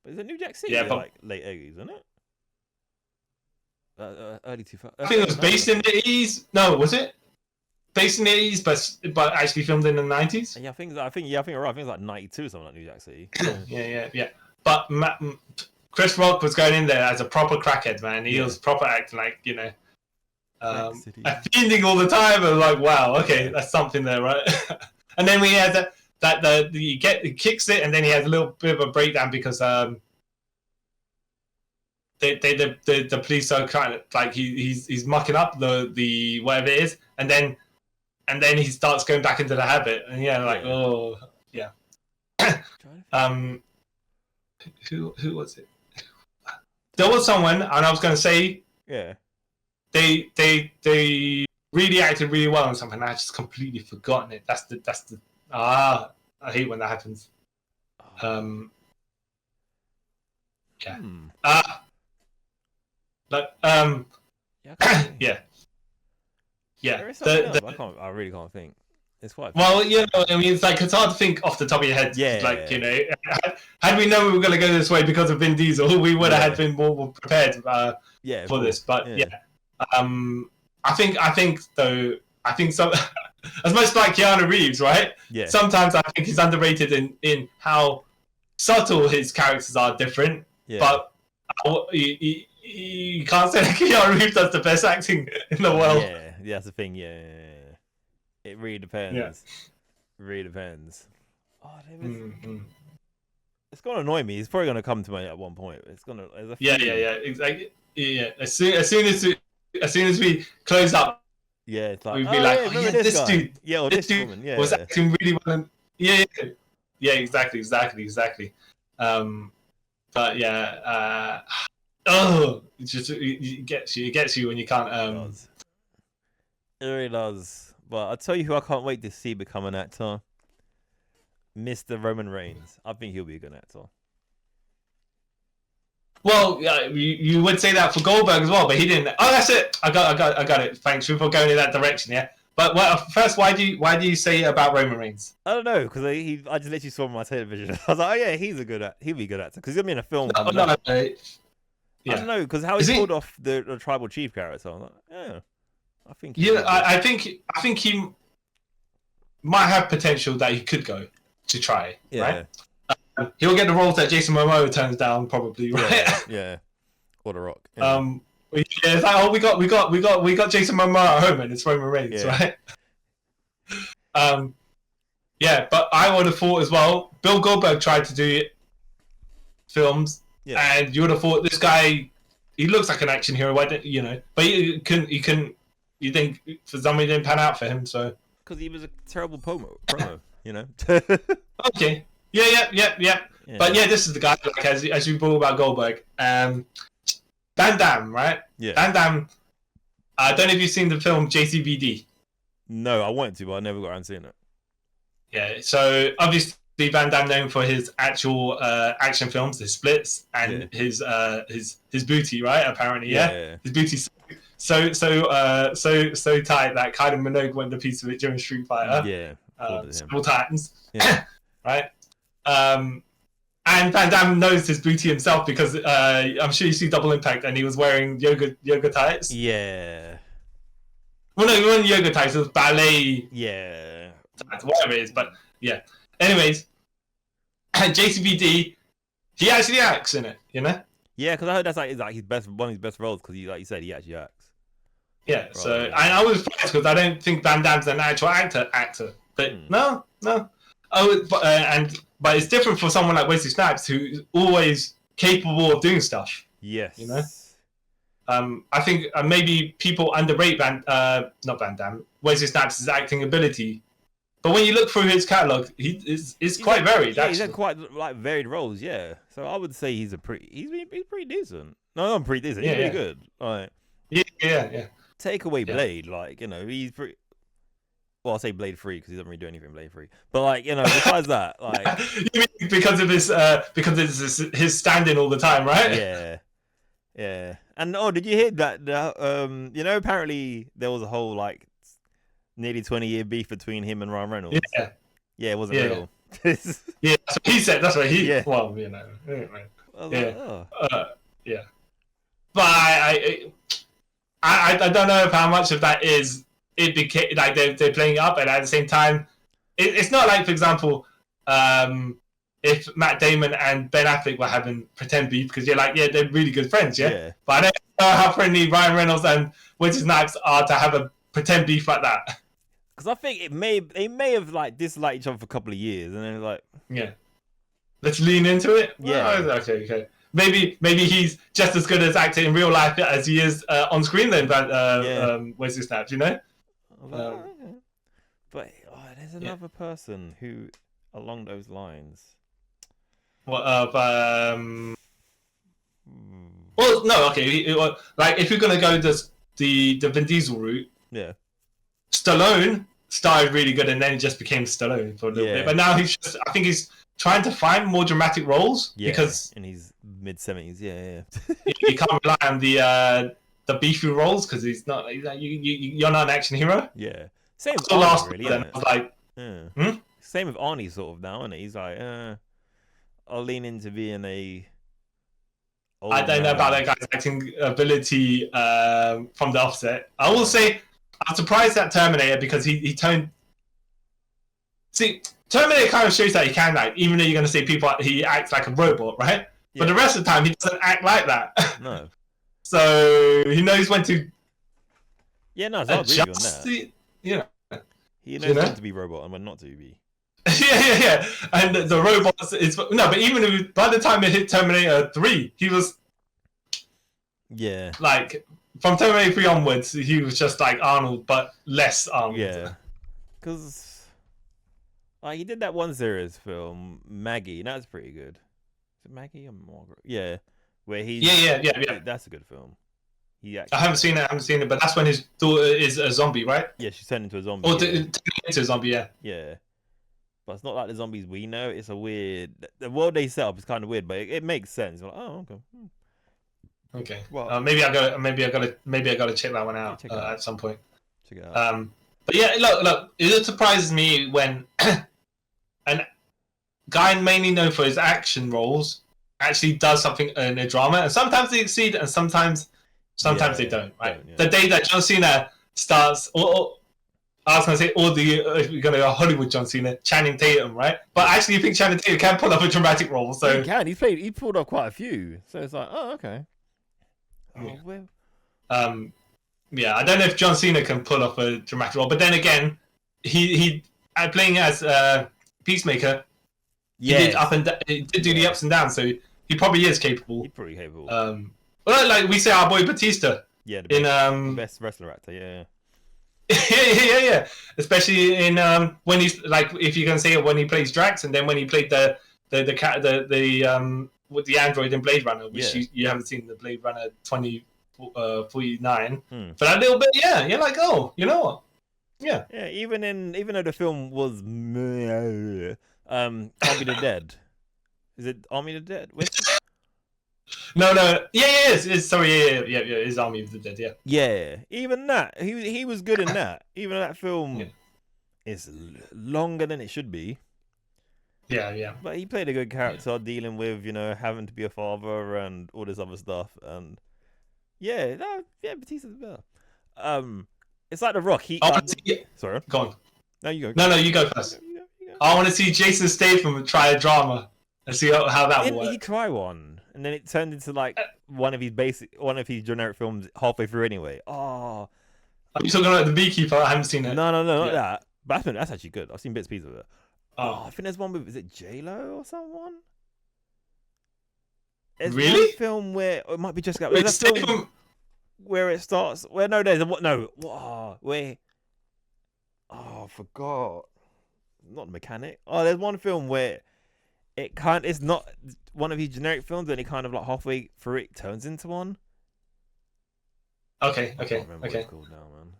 But is it New Jack City? Yeah, but like late 80s, isn't it? Early 2000s. I think it was based in the 80s. No, was it? Based in the 80s, but actually filmed in the 90s? Yeah, I think you're right. I think it's like 92 or something like New Jack City. Yeah. But Chris Rock was going in there as a proper crackhead, man. He was proper acting like, fiending all the time. And like, wow, okay, that's something there, right? And then we had he kicks it, and then he has a little bit of a breakdown because the police are kind of like he's mucking up the whatever it is, and then he starts going back into the habit, and who was it? There was someone, and I was going to say they really acted really well on something. And I just completely forgotten it. That's the I hate when that happens. I really can't think. It's quite well, I mean, it's like it's hard to think off the top of your head. Like had we known we were going to go this way because of Vin Diesel, we would have been more prepared for this. But I think some as much like Keanu Reeves, right? Yeah. Sometimes I think he's underrated in how subtle his characters are different. Yeah. But you can't say that Keanu Reeves does the best acting in the world. Yeah, that's the thing. Yeah. It really depends. Yeah. It really depends. Oh, it's gonna annoy me. He's probably gonna come to me at one point. It's gonna. Exactly. Yeah. As soon as we close up. Yeah, it's like we'd be like, this dude, this dude woman, was acting really well. Exactly. But it gets you when you can't. It really does. But I'll tell you who I can't wait to see become an actor. Mr. Roman Reigns. I think he'll be a good actor. Well, you would say that for Goldberg as well, but he didn't. Oh, that's it. I got it. Thanks for going in that direction. Yeah. But first, why do you say it about Roman Reigns? I don't know, because I just literally saw him on my television. I was like, oh yeah, he'll be a good actor because he's gonna be in a film. I don't know, because how he pulled off the tribal chief character. I'm like, yeah, I think. I think he might have potential that he could go to try. Yeah. Right. He'll get the roles that Jason Momoa turns down, probably, right? Yeah. Or The Rock. Yeah. It's like, oh, we got Jason Momoa at home, and it's Roman Reigns, right? Yeah, but I would have thought as well. Bill Goldberg tried to do films, and you would have thought this guy, he looks like an action hero. Why don't you know? But he couldn't. You think for some reason it didn't pan out for him? So because he was a terrible promo, you know. Okay. Yeah. But yeah, this is the guy. Like as you brought about Goldberg, Van Damme, right? Yeah. Van Damme. I don't know if you've seen the film JCVD. No, I wanted to, but I never got around seeing it. Yeah. So obviously Van Damme known for his actual action films, his splits, and his booty, right? Apparently, his booty so tight that Kylie Minogue went a piece of it during Street Fighter. Several times. Yeah. Right. And Van Damme knows his booty himself because I'm sure you see Double Impact and he was wearing yoga tights. Yeah. Well, no, it wasn't yoga tights, it was ballet. Yeah. Tights, whatever it is, but yeah. Anyways, JCVD, he actually acts in it, you know? Yeah, because I heard that's like his one of his best roles because like you said, he actually acts. Yeah, right. So and I was surprised because I don't think Van Damme's an actual actor. But no. But it's different for someone like Wesley Snipes who's always capable of doing stuff. Yes. You know? I think maybe people underrate not Van Damme, Wesley Snipes' acting ability. But when you look through his catalogue, he's quite varied. Yeah, he's had quite like varied roles. Yeah, so I would say he's pretty decent. No, I'm pretty decent. He's pretty good. Like, yeah. Take away Blade, like he's pretty. Well, I'll say Blade 3 because he doesn't really do anything in Blade 3. But like besides that, like you mean because of his his standing all the time, right? Yeah. And did you hear that? Apparently there was a whole like nearly 20-year beef between him and Ryan Reynolds. Yeah, it wasn't real. Yeah, so he said that's what he. Yeah. Well, Anyway. Yeah. But I don't know how much of that is. It became like they're playing it up, and at the same time, it's not like, for example, if Matt Damon and Ben Affleck were having pretend beef because you're like, they're really good friends, yeah. But I don't know how friendly Ryan Reynolds and Wesley Snipes are to have a pretend beef like that. Because I think they may have like disliked each other for a couple of years, and then like, let's lean into it. Yeah. Oh, okay. Maybe he's just as good as acting in real life as he is on screen. Then, Wesley Snipes, you know. But there's another person who, along those lines. Well, no, okay. Like if you're gonna go the Vin Diesel route, Stallone started really good, and then he just became Stallone for a little bit. But now I think he's trying to find more dramatic roles because in his mid-70s, you can't rely on the beefy roles because he's not. You're not an action hero. Yeah, same with Arnie, really. Then I was like, same with Arnie, sort of now, isn't it? He's like, I'll lean into being a. I don't know about that guy's acting ability from the offset. I will say I'm surprised at Terminator because he toned. See, Terminator kind of shows that he can act, even though you're going to say he acts like a robot, right? Yeah. But the rest of the time, he doesn't act like that. No. So he knows when to. Yeah, no, I'll agree with you on that. He knows when to be robot and when not to be. Yeah. And the robots is no, but even by the time it hit Terminator 3, he was. Yeah. Like from Terminator 3 onwards, he was just like Arnold, but less Arnold. Yeah. Because he did that one series film, Maggie. That's pretty good. Is it Maggie or Margaret? Yeah. Where he's yeah. That's a good film. I haven't seen it, but that's when his daughter is a zombie, right? Yeah, she's turned into a zombie. Or turned into a zombie, yeah. Yeah. But it's not like the zombies we know. It's a weird. The world they set up is kind of weird, but it makes sense. Like, oh, okay. Okay. Well, maybe I gotta check that one out at some point. Check it out. But yeah, look. It surprises me when a guy mainly known for his action roles actually does something in a drama, and sometimes they succeed, and sometimes they don't. Right? The day that John Cena starts, I was gonna say all the if we're gonna go Hollywood John Cena, Channing Tatum, right? But actually, you think Channing Tatum can pull off a dramatic role? So he can. He pulled off quite a few. So it's like, oh, okay. Oh, well. Yeah, I don't know if John Cena can pull off a dramatic role, but then again, he playing as Peacemaker. He did do the ups and downs, so he probably is capable. He's pretty capable. Well, like we say, our boy Batista. Yeah, the best wrestler actor. Yeah. yeah. Especially in when he's like, if you can say it, when he plays Drax, and then when he played the with the android in Blade Runner, which you haven't seen, the Blade Runner 2049. For that little bit, you're like, oh, you know what? Yeah. Yeah. Even though the film was Army of the Dead, is it Army of the Dead? No. Yeah. It's Army of the Dead. Yeah. Yeah. Even that, he was good in that. Even that film is longer than it should be. Yeah. But he played a good character, dealing with having to be a father and all this other stuff, and Batista's better. It's like The Rock. Sorry. Go on. No, you go. No, you go first. You go. I want to see Jason Statham try a drama and see how that will work. He try one, and then it turned into like one of his generic films halfway through anyway. Oh. Are you talking about The Beekeeper? I haven't seen it. No, not that. But that's actually good. I've seen bits and pieces of it. Oh, I think there's one with, is it J-Lo or someone? There's really? One film where it might be Jessica. There's a film where it starts. Where there's where. Oh, I forgot. Not the Mechanic. Oh, there's one film where it's not one of his generic films, and it kind of like halfway through it turns into one. Okay. What it's called now, man.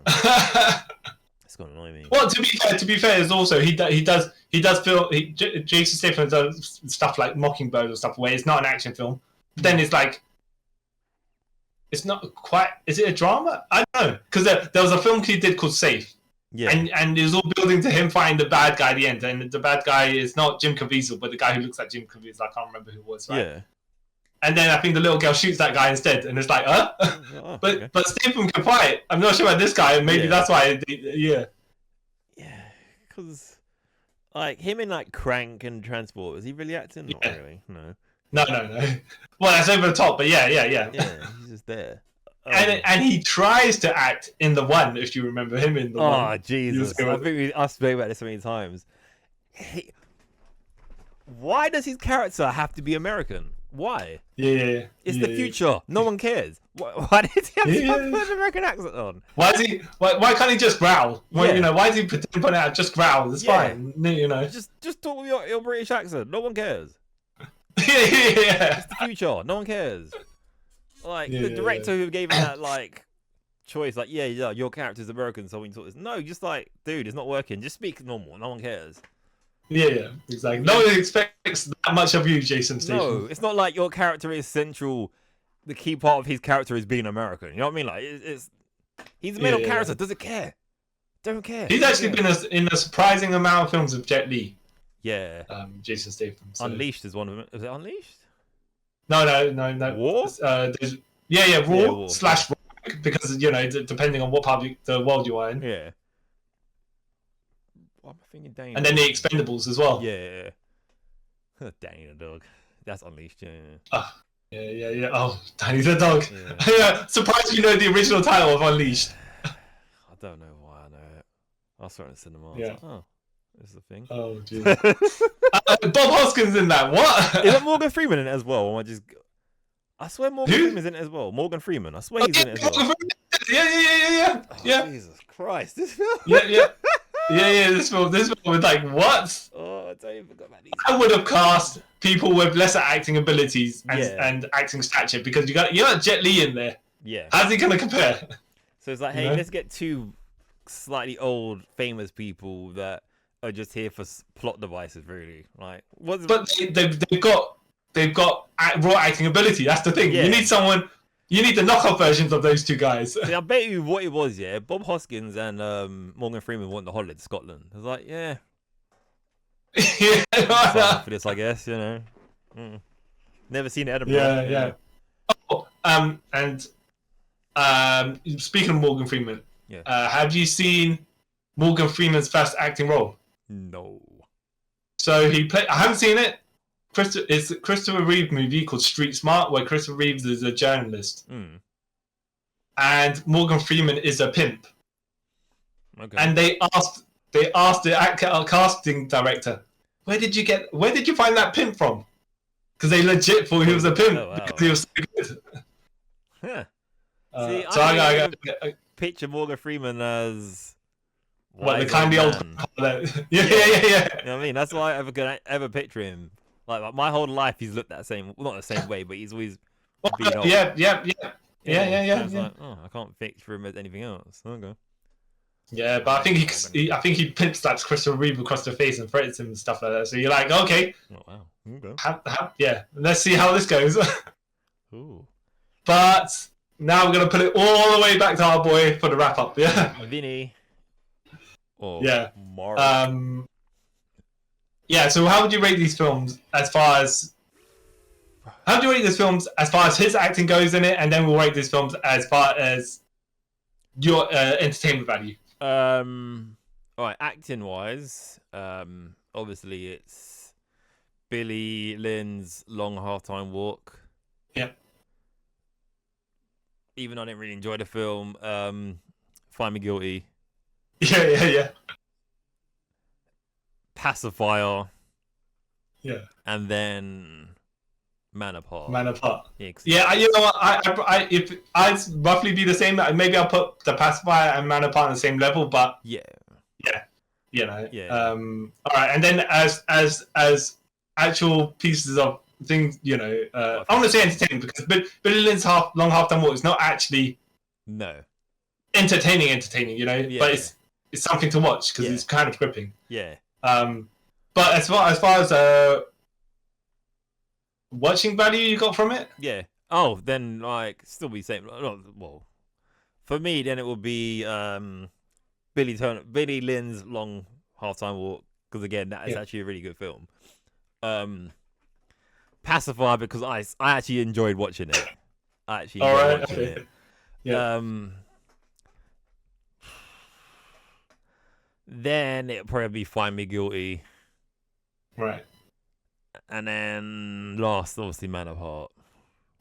Yeah. It's gonna annoy me. Well, to be fair, is also he does feel Jason Statham does stuff like Mockingbird or stuff where it's not an action film, but then it's like it's not quite. Is it a drama? I don't know, because there was a film he did called Safe. Yeah. And it was all building to him finding the bad guy at the end, and the bad guy is not Jim Caviezel, but the guy who looks like Jim Caviezel. I can't remember who it was. Right? Yeah. And then I think the little girl shoots that guy instead, and it's like, Oh, okay. but Statham can fight. I'm not sure about this guy, and maybe that's why. Yeah, because like him in like Crank and Transport, is he really acting? Not really. No. Well, that's over the top, but yeah. Yeah, he's just there. And he tries to act in The One, if you remember him in The One. Oh Jesus! I think I spoke about this so many times. Why does his character have to be American? Why? Yeah. It's the future. No one cares. Why did he have to put an American accent on? Why can't he just growl? Why is he pretending out just growl? It's fine. Just talk with your British accent. No one cares. Yeah. It's the future. No one cares. Like the director who gave him that like choice, like your character's American, so we can talk this. No, just like, dude, it's not working. Just speak normal. No one cares. Yeah, exactly. No one expects that much of you, Jason Statham. No, it's not like your character is central. The key part of his character is being American. You know what I mean? Like, he's a made-up character. Doesn't care. Don't care. He's actually been in a surprising amount of films with Jet Li. Yeah. Jason Statham. So. Unleashed is one of them. Is it Unleashed? No. War? War / Rock, because depending on what part of the world you are in. Yeah. I'm thinking Danny. And then the Expendables as well. Yeah. Danny the dog. That's Unleashed. Yeah. Oh, Danny the dog. Yeah. Surprised you know the original title of Unleashed. I don't know why I know it. I was in the cinema. Yeah. Like, oh, this is a thing. Oh, jeez. Bob Hoskins in that. What? Is it Morgan Freeman in it as well? Or am I swear Morgan Freeman's in it as well. Morgan Freeman. I swear he's in it as well. Yeah. Oh, Jesus Christ. This film. Yeah. This film was like, what? Oh, I don't even forget about these. I would have cast people with lesser acting abilities and acting stature, because you got Jet Li in there. Yeah. How's he gonna compare? So it's like, hey, let's get two slightly old, famous people that are just here for plot devices, really. Like, but they've got raw acting ability. That's the thing. Yeah. You need the knockoff versions of those two guys. See, I bet you what it was, Bob Hoskins and Morgan Freeman went to holiday to Scotland. I was like, yeah. For this, I guess, Never seen Edinburgh. Yeah. Oh, and speaking of Morgan Freeman, have you seen Morgan Freeman's first acting role? No. So he played. I haven't seen it. It's a Christopher Reeve movie called Street Smart, where Christopher Reeves is a journalist, and Morgan Freeman is a pimp. Okay. And they asked the casting director, where did you find that pimp from? Because they legit thought he was a pimp because he was so good. Huh. See, I picture Morgan Freeman as the kindly old yeah. You know what I mean? That's why I ever picture him. Like my whole life, he's looked that same, well, not the same way, but he's always been old. Yeah. Like, I can't picture him as anything else. Okay. Yeah, but I think he pimp slaps Christopher Reeve across the face and threatens him and stuff like that. So you're like, okay. Oh wow. Okay. Yeah. Let's see how this goes. Ooh. But now we're gonna put it all the way back to our boy for the wrap up. Yeah. Vinny. Oh. Yeah. Mark. Yeah, so how would you rate these films as far as... How do you rate these films as far as his acting goes in it, and then we'll rate these films as far as your entertainment value? Alright, acting-wise, obviously it's Billy Lynn's Long Half-Time Walk. Yeah. Even though I didn't really enjoy the film, Find Me Guilty. Yeah. Pacifier. Yeah. And then Man Apart. Yeah, you know what? If I'd roughly be the same, maybe I'll put the Pacifier and Man Apart on the same level, but yeah. You know. Yeah. All right, and then as actual pieces of things, you know, I want to say entertaining because Billy Lynn's Long Half-Time Walk is not actually entertaining, you know, but it's something to watch because it's kind of gripping. Yeah. But as far as watching value you got from it? Yeah. Oh, then like still be same. Well, for me, then it would be Billy Lynn's Long Half-Time Walk because again, that is actually a really good film. Pacifier because I actually enjoyed watching it. It. Yeah. Then it'd probably be Find Me Guilty. Right. And then last, obviously, Man Apart.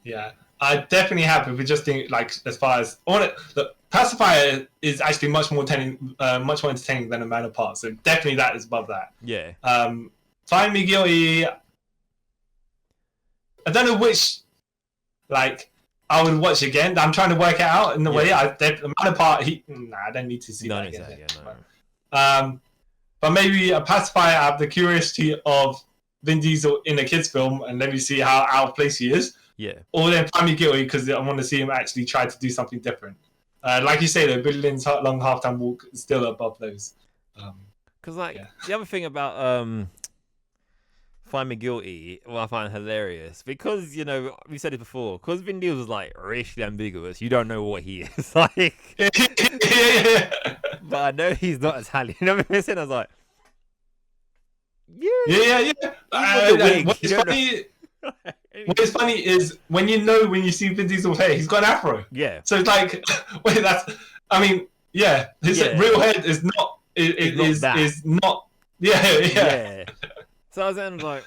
Yeah. I definitely have, if we just think, like, as far as... Look, Pacifier is actually much more entertaining than A Man Apart, so definitely that is above that. Yeah. Find Me Guilty... I don't know which, like, I would watch again. I'm trying to work it out in the way. A Man Apart, I don't need to see that again. But maybe a Pacifier out of the curiosity of Vin Diesel in a kid's film, and let me see how out of place he is. Yeah. Or then Find Me Guilty because I want to see him actually try to do something different. Like you say, though, Billy Lynn's Long Half-Time Walk is still above those. Because the other thing about Find Me Guilty, what I find hilarious, because you know we said it before, because Vin Diesel was like racially ambiguous. You don't know what he is like. But I know he's not Italian. You know what I'm saying? I was like, yeah. What's funny is when you see Vin Diesel's hair, he's got an afro. Yeah. So it's like, wait, his real head is not. Is not. Yeah. So I was like,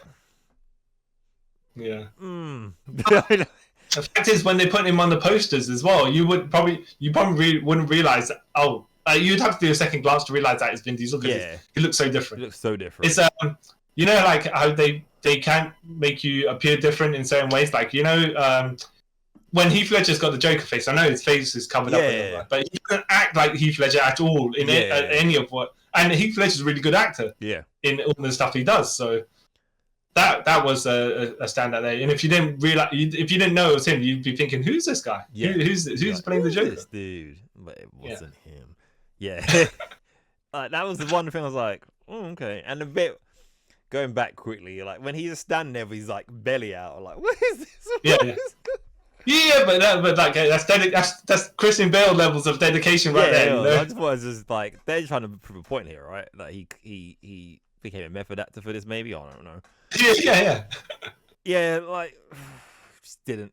yeah. The fact is, when they put him on the posters as well, you probably wouldn't realize that. Oh, you'd have to do a second glance to realize that it's Vin Diesel because he looks so different. It's you know, like how they can't make you appear different in certain ways. Like, you know, when Heath Ledger's got the Joker face, I know his face is covered up, and all that, but he doesn't act like Heath Ledger at all in any of what. And Heath Ledger's a really good actor. Yeah. In all the stuff he does, so that was a standout there. And if you didn't know it was him, you'd be thinking, "Who's this guy? Yeah. Who's playing the Joker?" This dude, but it wasn't him. Yeah. That was the one thing I was like, "Oh, okay." And a bit going back quickly, like when he's standing there with his like belly out, I'm like, "What is this?" Yeah, but that's Christian Bale levels of dedication right there. You know? I just was just like they're trying to prove a point here, right? Like he became a method actor for this, maybe I don't know. Yeah. Yeah, like just didn't.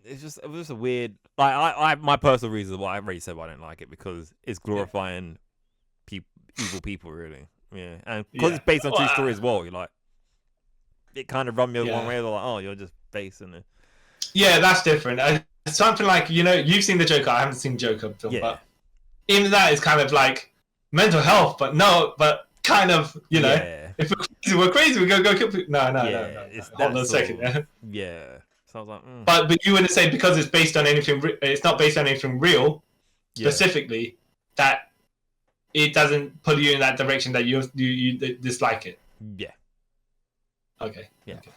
It was just a weird. Like I my personal reason why I already said why I don't like it because it's glorifying evil people, really. Yeah, and because it's based on true story as well. You're like, it kind of run me one way. They're like, oh, you're just basing it. Yeah, that's different. Something like, you've seen the Joker. I haven't seen Joker film, but even that is kind of like mental health, but kind of, if we're crazy, we go kill people. No. Hold on a second. Yeah. So I was like, but you wouldn't say because it's based on anything. It's not based on anything real, specifically, that it doesn't pull you in that direction that you dislike it. Yeah. Okay. Yeah. Okay.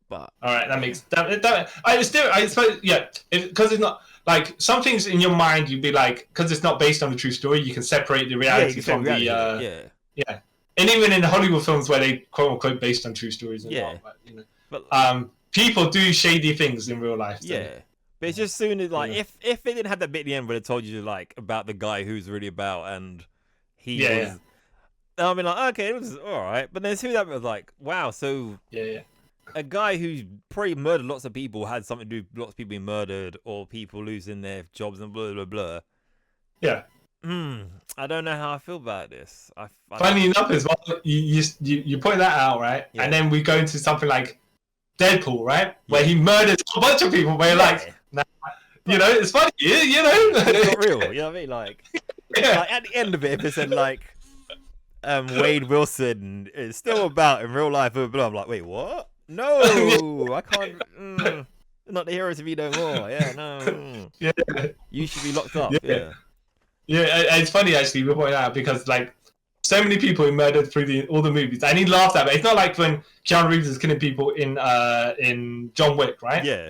But all right, that makes I suppose because it's not like some things in your mind you'd be like, because it's not based on a true story, you can separate the reality from the yeah. And even in Hollywood films where they quote unquote based on true stories and but people do shady things in real life. So. Yeah. But it's just soon as like if it didn't have that bit at the end where it told you like about the guy who's really about and he was I mean like okay, it was alright. But then soon that was like, wow, so a guy who's probably murdered lots of people had something to do with lots of people being murdered or people losing their jobs and blah blah blah. Yeah. I don't know how I feel about this. Funny enough as well, you point that out, right? Yeah. And then we go into something like Deadpool, right? Where he murders a bunch of people, where you're like, nah, it's funny, It's not real, you know what I mean? Like, like at the end of it, if it said like, Wade Wilson is still about in real life, blah, blah, blah. I'm like, wait, what? No, I can't. Not the hero to be no more. Yeah, no. Yeah. You should be locked up. Yeah. Yeah, it's funny actually we point out because like so many people who murdered through all the movies, and he laughed at it. It's not like when Keanu Reeves is killing people in John Wick, right? Yeah.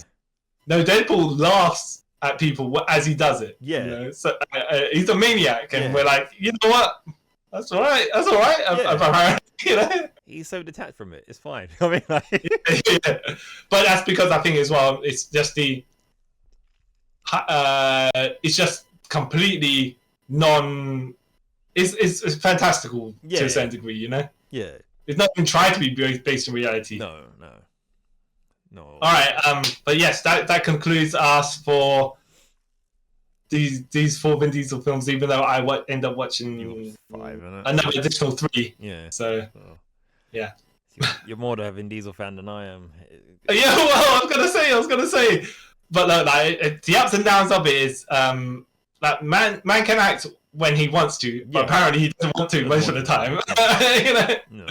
No, Deadpool laughs at people as he does it. Yeah. So he's a maniac, and we're like, you know what? That's all right. That's all right. He's so detached from it. It's fine. I mean, like... But that's because I think as well, it's just it's just completely it's fantastical to a certain degree, Yeah. It's not even tried to be based in reality. No. All right, but yes, that concludes us for these 4 Vin Diesel films, even though I end up watching 5, another additional 3. Yeah. So yeah. You're more of a Vin Diesel fan than I am. Yeah, well, I was gonna say. But like the ups and downs of it is like man can act when he wants to, but apparently he doesn't want to most of the time. No.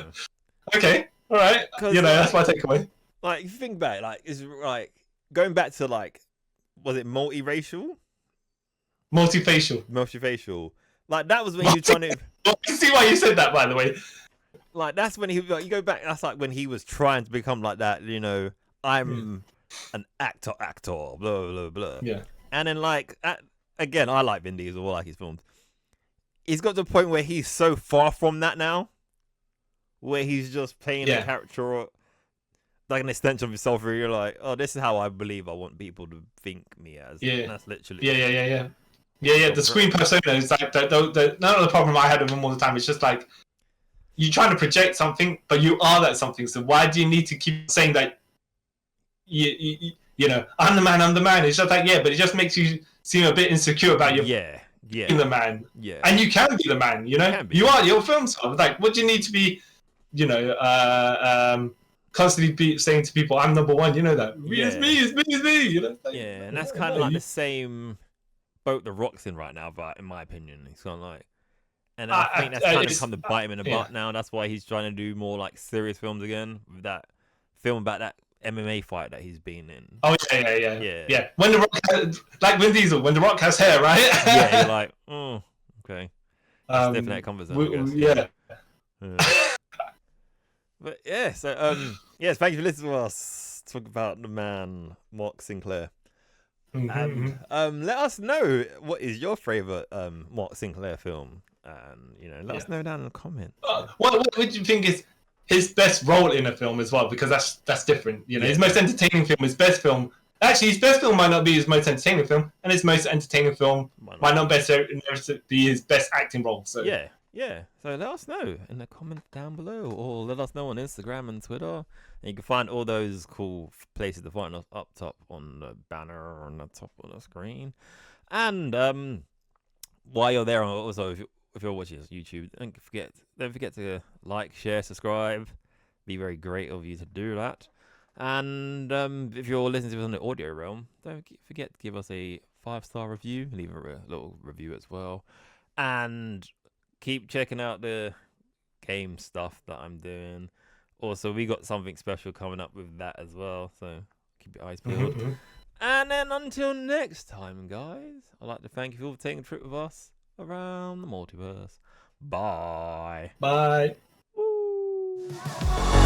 Okay, all right. That's my takeaway. Like, if you think back, like, it's like going back to like, was it multiracial? Multifacial. Like that was when he was trying to. I see why you said that, by the way. Like that's when you go back. That's like when he was trying to become like that. I'm an actor, blah blah blah. Yeah. And then like again, I like Vin Diesel. I like his films. He's got to a point where he's so far from that now, where he's just playing a character, like an extension of himself. Where you're like, oh, this is how I believe I want people to think me as. Yeah. And that's literally. Yeah. The screen persona is like none of the problem I had with him all the time. It's just like you're trying to project something, but you are that something. So why do you need to keep saying that? I'm the man. It's just like but it just makes you seem a bit insecure about your being the man. Yeah. And you can be the man. You are your film star. Like, what do you need to be? Constantly saying to people, "I'm number one." You know that. It's me. Like, and that's kind of like the same boat The Rock's in right now, but in my opinion, it's kind of like, and I think that's kind of come to bite him in the butt now. That's why he's trying to do more like serious films again with that film about that MMA fight that he's been in. Oh yeah. When The Rock like Vin Diesel, when The Rock has hair, right? Yeah, you're like, oh, okay. Definitely that conversation. Yeah. But yeah, so yes, thank you for listening to us talk about the man Mark Sinclair. And let us know what is your favorite Mark Sinclair film, and let us know down in the comments. What would you think is his best role in a film as well? Because that's different. His most entertaining film, his best film. Actually, his best film might not be his most entertaining film, and his most entertaining film might not necessarily be his best acting role. So yeah, yeah, so let us know in the comments down below, or let us know on Instagram and Twitter. And you can find all those cool places to find us up top on the banner on the top of the screen. And while you're there, also if you're watching this on YouTube, don't forget to like, share, subscribe. Be very great of you to do that. And if you're listening to us on the audio realm, don't forget to give us a 5-star review. Leave a little review as well. And keep checking out the game stuff that I'm doing. Also, we got something special coming up with that as well. So keep your eyes peeled. Mm-hmm. And then until next time, guys, I'd like to thank you all for taking a trip with us around the multiverse. Bye. Bye. Woo.